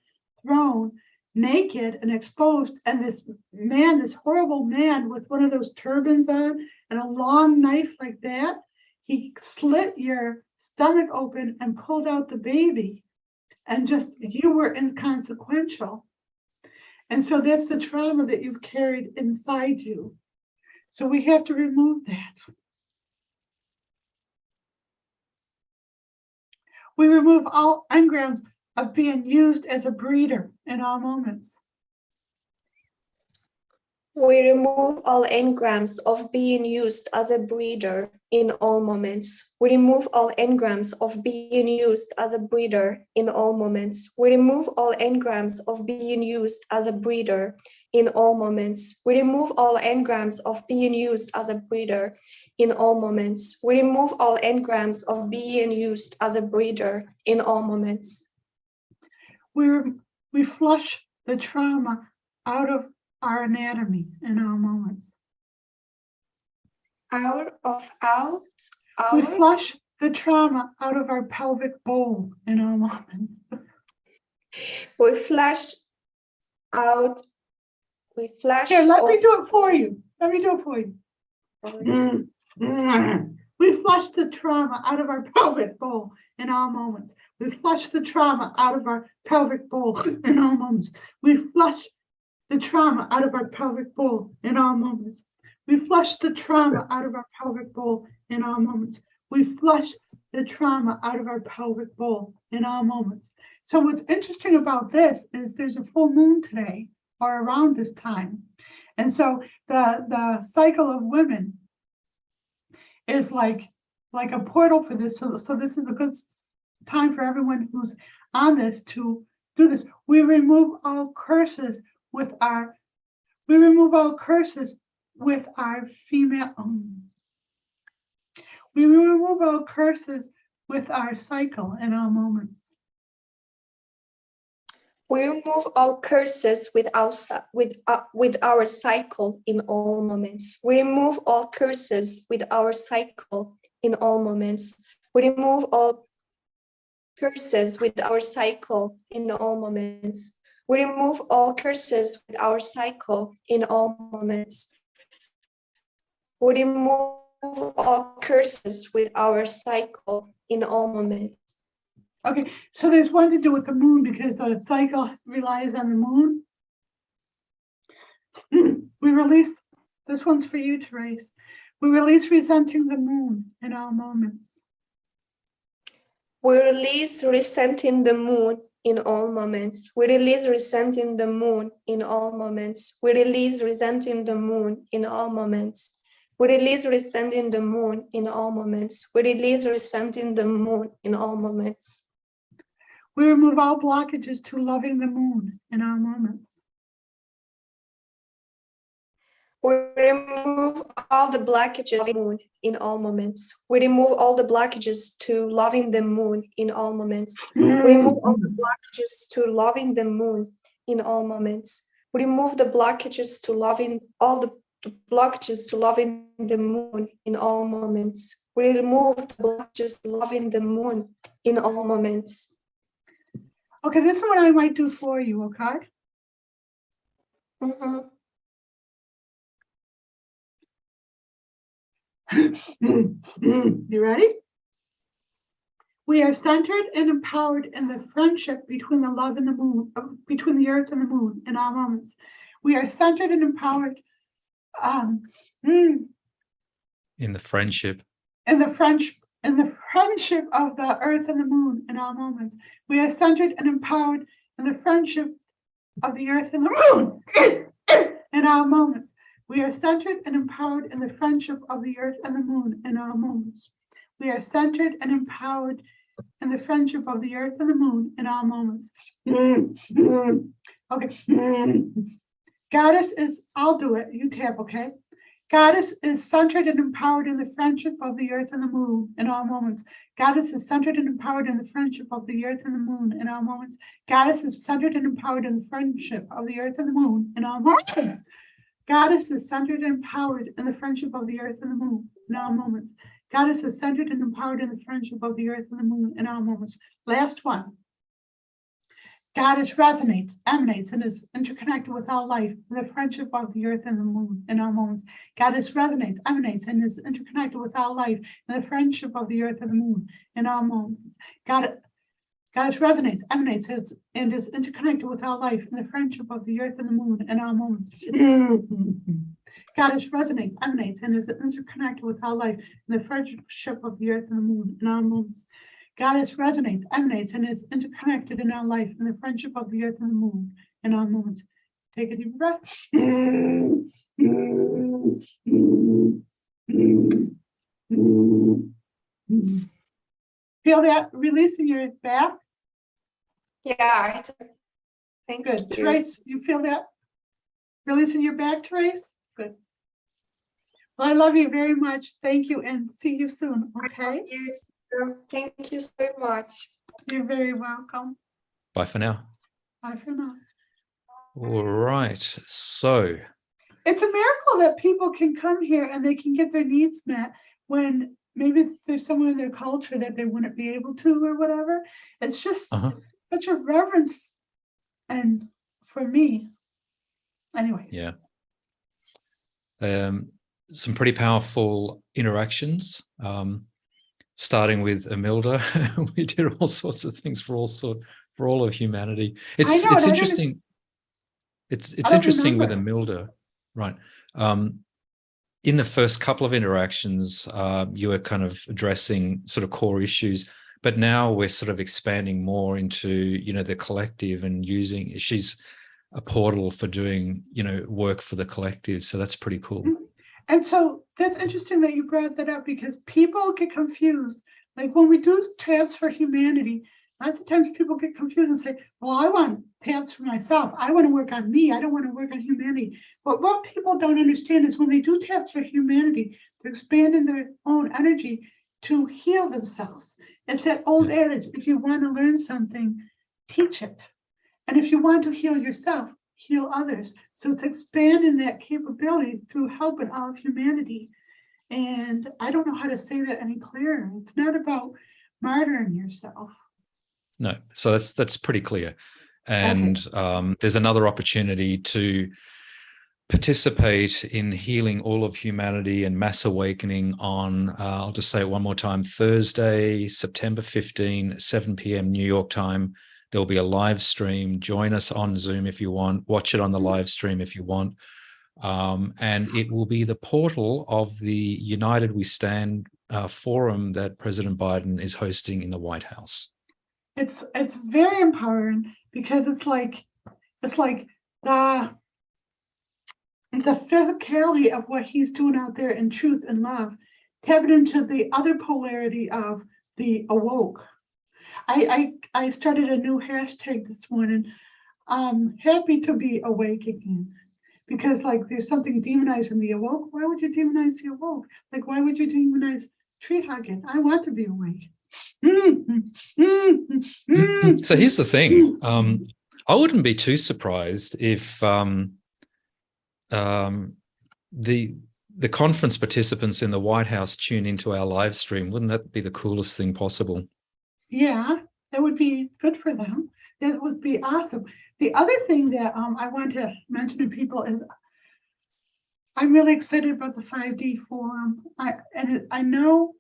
throne, naked and exposed. And this man, this horrible man with one of those turbans on and a long knife like that, he slit your stomach open and pulled out the baby. And just, you were inconsequential. And so that's the trauma that you've carried inside you. So we have to remove that. We remove all engrams of being used as a breeder in all moments.
We remove all engrams of being used as a breeder in all moments. We remove all engrams of being used as a breeder in all moments. We remove all engrams of being used as a breeder in all moments. We remove all engrams of being used as a breeder in all moments. We remove all engrams of being used as a breeder in all moments.
We flush the trauma out of our anatomy in all moments. We flush the trauma out of our pelvic bowl in all moments.
We flush out. We flush.
Here, let me do it for you. Let me do it for you. We flush the trauma out of our pelvic bowl in all moments. We flush the trauma out of our pelvic bowl in all moments. We flush the trauma out of our pelvic bowl in all moments. We flush the trauma out of our pelvic bowl in all moments. We flush the trauma out of our pelvic bowl in all moments. So what's interesting about this is there's a full moon today or around this time. And so the cycle of women is like a portal for this. So this is a good time for everyone who's on this to do this. We remove all curses with our female. We remove all curses with our cycle in all moments.
We remove all curses with our cycle in all moments. We remove all curses with our cycle in all moments. We remove all curses with our cycle in all moments. We remove all curses with our cycle in all moments. We remove all curses with our cycle in all moments.
Okay, so there's one to do with the moon because the cycle relies on the moon. We release, this one's for you, Therese. We release resenting the moon in all moments.
We release resenting the moon in all moments. We release resenting the moon in all moments. We release resenting the moon in all moments. We release resenting the moon in all moments. We release resenting the moon in all moments.
We remove all blockages to loving the moon in all moments.
We remove all the blockages of the moon in all moments. We remove all the blockages to loving the moon in all moments. We remove all the blockages to loving the moon in all moments. We remove the blockages to loving all the the blockages to loving the moon in all moments. We remove the blockages to loving the moon in all moments.
Okay, this is what I might do for you, okay? You ready? We are centered and empowered in the friendship between the love and the moon, between the earth and the moon in all moments. We are centered and empowered
in the friendship.
In the friendship of the earth and the moon in all moments. We are centered and empowered in the friendship of the earth and the moon in all moments. We are centered and empowered in the friendship of the earth and the moon in all moments. We are centered and empowered in the friendship of the earth and the moon in all moments. Okay. Goddess is, I'll do it, you tap, okay? Goddess is centered and empowered in the friendship of the earth and the moon in all moments. Goddess is centered and empowered in the friendship of the earth and the moon in all moments. Goddess is centered and empowered in the friendship of the earth and the moon in all moments. Goddess is centered and empowered in the friendship of the earth and the moon in all moments. Goddess is centered and empowered in the friendship of the earth and the moon in all moments. Last one. Goddess resonates, emanates, and is interconnected with all life in the friendship of the earth and the moon in all moments. Goddess resonates, emanates, and is interconnected with all life in the friendship of the earth and the moon in all moments. Goddess resonates, emanates, and is interconnected with all life in the friendship of the earth and the moon in all moments. Goddess resonates, emanates, and is interconnected with all life in the friendship of the earth and the moon in all moments. Goddess resonates, emanates, and is interconnected in our life in the friendship of the earth and the moon in all moments. Take a deep breath. Feel that release in your back?
Yeah, thank
Good.
you.
Therese, you feel that release in your back, Therese? Good. Well, I love you very much. Thank you, and see you soon, okay?
I love you too. Thank you so much.
You're very welcome.
Bye for now.
Bye for now.
All right. So
it's a miracle that people can come here and they can get their needs met when maybe there's someone in their culture that they wouldn't be able to or whatever. It's just such a reverence. And for me, anyway.
Yeah. Some pretty powerful interactions. Starting with Emilda, we did all sorts of things for all of humanity. It's interesting. It's interesting with Emilda, right? In the first couple of interactions, you were kind of addressing sort of core issues, but now we're sort of expanding more into, you know, the collective and using. She's a portal for doing, you know, work for the collective. So that's pretty cool.
And so that's interesting that you brought that up because people get confused. Like when we do tabs for humanity, lots of times people get confused and say, well, I want tabs for myself. I want to work on me. I don't want to work on humanity. But what people don't understand is when they do tabs for humanity, they're expanding their own energy to heal themselves. It's that old adage, if you want to learn something, teach it. And if you want to heal yourself, heal others. So it's expanding that capability through helping all of humanity. And I don't know how to say that any clearer. It's not about martyring yourself.
No, so that's pretty clear. And there's another opportunity to participate in healing all of humanity and mass awakening on, I'll just say it one more time, Thursday, September 15, 7 p.m. New York time. There'll be a live stream. Join us on Zoom if you want. Watch it on the live stream if you want. And it will be the portal of the United We Stand forum that President Biden is hosting in the White House.
It's very empowering because it's like the physicality of what he's doing out there in truth and love, tapping into the other polarity of the awoke. I started a new hashtag this morning. Happy to be awake again. Because like there's something demonizing the awoke. Why would you demonize the awoke? Like why would you demonize tree hugging? I want to be awake.
So here's the thing. I wouldn't be too surprised if the conference participants in the White House tune into our live stream. Wouldn't that be the coolest thing possible?
Yeah, that would be good for them. That would be awesome. The other thing that I want to mention to people is I'm really excited about the 5D forum. I know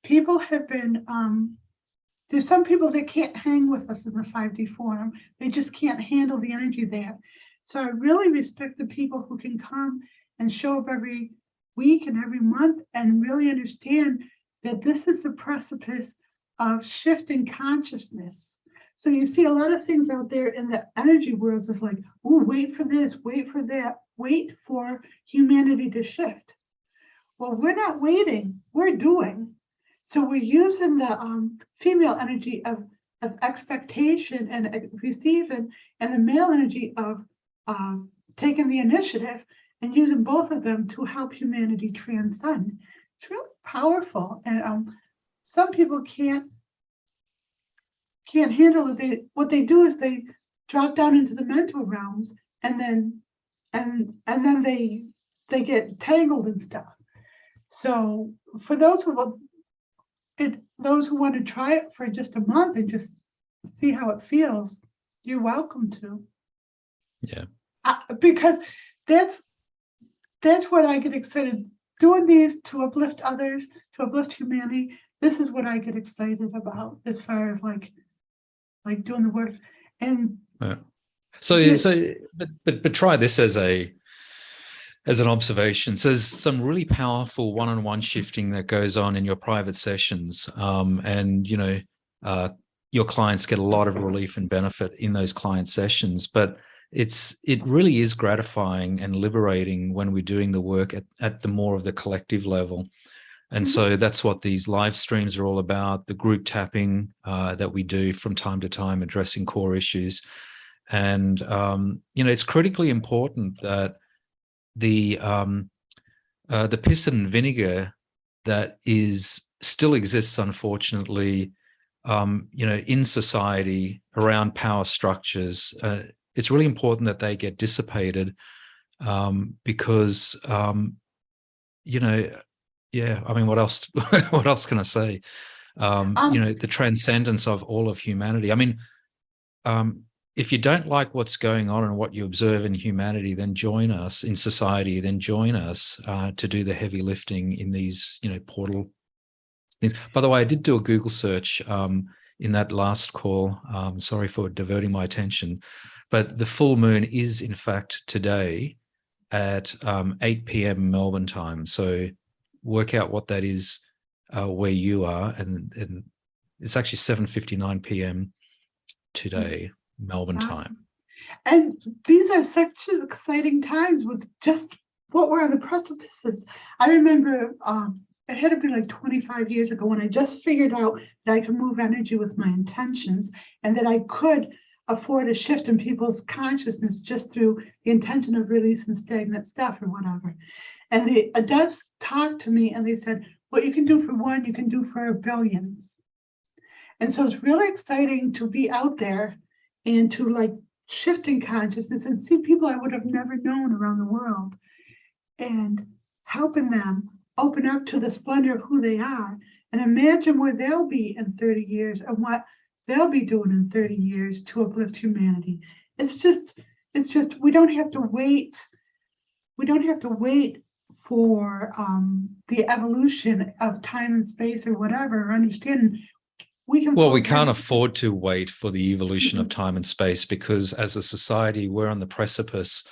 people have been, there's some people that can't hang with us in the 5D forum. They just can't handle the energy there. So I really respect the people who can come and show up every week and every month and really understand that this is the precipice of shifting consciousness. So you see a lot of things out there in the energy worlds of like, oh, wait for this, wait for that, wait for humanity to shift. Well, we're not waiting, we're doing. So we're using the female energy of expectation and receiving, and the male energy of taking the initiative and using both of them to help humanity transcend. It's really powerful, and some people can't handle it. What they do is they drop down into the mental realms, and then they get tangled and stuff. So for those who want to try it for just a month and just see how it feels, you're welcome to.
Yeah.
Because that's what I get excited doing, these to uplift others, to uplift humanity. This is what I get excited about as far as like doing the work. And
but try this as an observation. So there's some really powerful one-on-one shifting that goes on in your private sessions, and your clients get a lot of relief and benefit in those client sessions. But it really is gratifying and liberating when we're doing the work at the more of the collective level. And so that's what these live streams are all about, the group tapping that we do from time to time, addressing core issues. And, it's critically important that the piss and vinegar that still exists, unfortunately, in society around power structures, it's really important that they get dissipated, because, I mean, what else? What else can I say? The transcendence of all of humanity. I mean, if you don't like what's going on and what you observe in humanity, then join us in society. Then join us to do the heavy lifting in these, portal things. By the way, I did do a Google search in that last call. Sorry for diverting my attention, but the full moon is in fact today at 8 p.m. Melbourne time. So work out what that is where you are, and it's actually 7:59 p.m. today, Melbourne time.
And these are such exciting times with just what we're on the precipices. I remember it had to be like 25 years ago when I just figured out that I could move energy with my intentions, and that I could afford a shift in people's consciousness just through the intention of releasing stagnant stuff or whatever. And the adepts talked to me and they said, what you can do for one, you can do for billions. And so it's really exciting to be out there and to like shifting consciousness and see people I would have never known around the world, and helping them open up to the splendor of who they are, and imagine where they'll be in 30 years and what they'll be doing in 30 years to uplift humanity. It's just, we don't have to wait. We don't have to wait for the evolution of time and space or whatever, or understanding.
We can't afford to wait for the evolution of time and space, because as a society, we're on the precipice,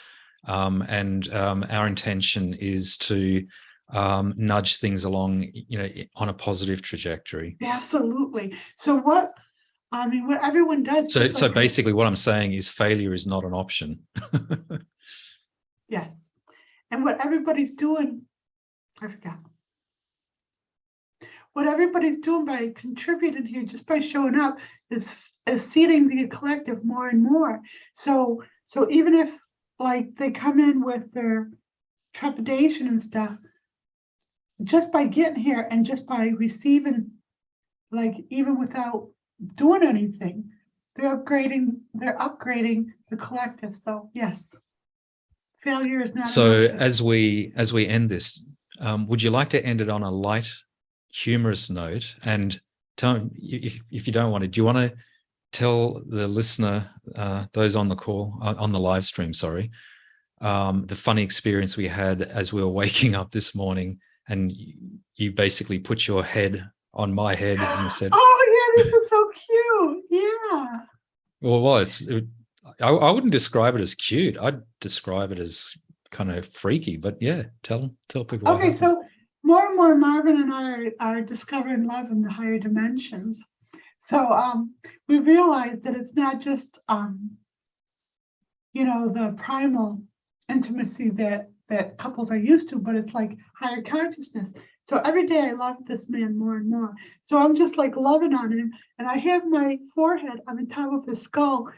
and our intention is to nudge things along, on a positive trajectory.
Absolutely. So what everyone does.
So basically what I'm saying is failure is not an option.
Yes. And what everybody's doing, I forgot. What everybody's doing by contributing here, just by showing up, is seeding the collective more and more. So even if like they come in with their trepidation and stuff, just by getting here and just by receiving, like even without doing anything, they're upgrading the collective. So yes, Failure is not.
So
an option.
as we end this, would you like to end it on a light, humorous note? And tell, if you don't want to, do you want to tell the listener, those on the call, on the live stream, sorry, the funny experience we had as we were waking up this morning, and you basically put your head on my head and you said,
"Oh yeah, this is so cute." Yeah.
Well, I wouldn't describe it as cute. I'd describe it as kind of freaky. But yeah, tell people. What
Okay,
happened.
so more and more, Marvin and I are discovering love in the higher dimensions. So we realized that it's not just the primal intimacy that couples are used to, but it's like higher consciousness. So every day I love this man more and more. So I'm just like loving on him, and I have my forehead on the top of his skull,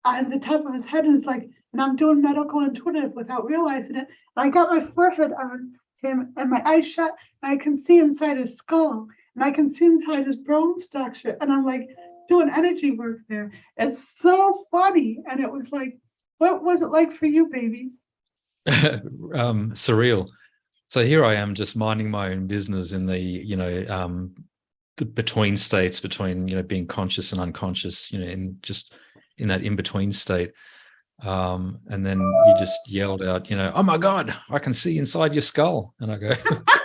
on the top of his head, and it's like, and I'm doing medical intuitive without realizing it. And I got my forehead on him and my eyes shut, and I can see inside his skull, and I can see inside his bone structure, and I'm like doing energy work there. It's so funny. And it was like, what was it like for you, babies?
Surreal. So here I am just minding my own business in the between states, between being conscious and unconscious, in that in-between state. And then you just yelled out, "Oh my God, I can see inside your skull." And I go,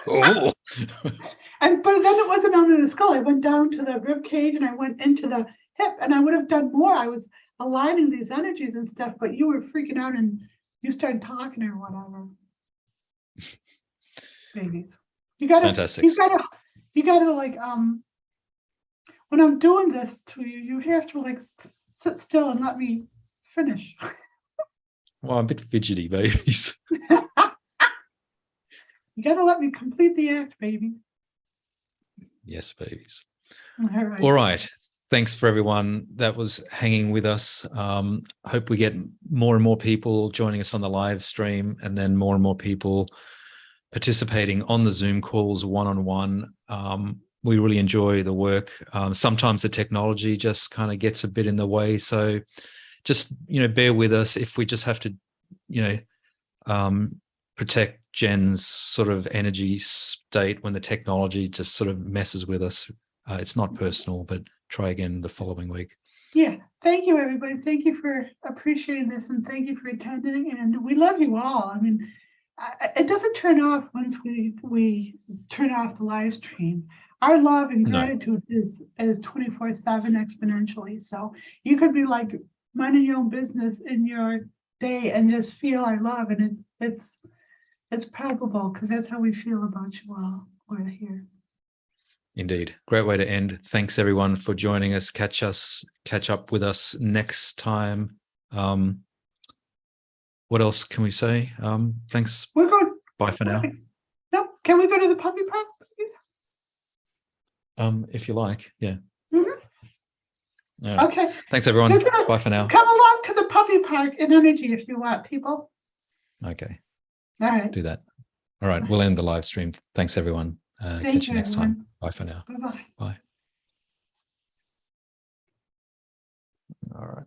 "Cool."
But then it wasn't under the skull. I went down to the rib cage and I went into the hip, and I would have done more. I was aligning these energies and stuff, but you were freaking out and you started talking or whatever. Babies, you gotta,
Fantastic.
you gotta like, when I'm doing this to you, you have to like sit still and let me finish.
Well, I'm a bit fidgety, babies.
You gotta let me complete the act, baby.
Yes, babies.
All
right. Thanks for everyone that was hanging with us. Hope we get more and more people joining us on the live stream, and then more and more people participating on the Zoom calls one-on-one. We really enjoy the work. Sometimes the technology just kind of gets a bit in the way. So just, bear with us if we just have to, protect Jen's sort of energy state when the technology just sort of messes with us. It's not personal, but try again the following week.
Yeah. Thank you, everybody. Thank you for appreciating this, and thank you for attending. And we love you all. I mean, it doesn't turn off once we turn off the live stream. Our love and gratitude is 24/7 exponentially. So you could be like minding your own business in your day and just feel our love, and it's palpable, because that's how we feel about you all. We're here.
Indeed. Great way to end. Thanks everyone for joining us. Catch up with us next time. What else can we say? Thanks.
We're going.
Bye for now.
No, can we go to the puppy park, please?
If you like, yeah.
Mm-hmm.
Right.
Okay.
Thanks everyone. Bye for now.
Come along to the puppy park in energy if you want, people.
Okay.
All right.
Do that. All right. We'll end the live stream. Thanks everyone. Catch you next time. Bye for now.
Bye-bye.
Bye. All right.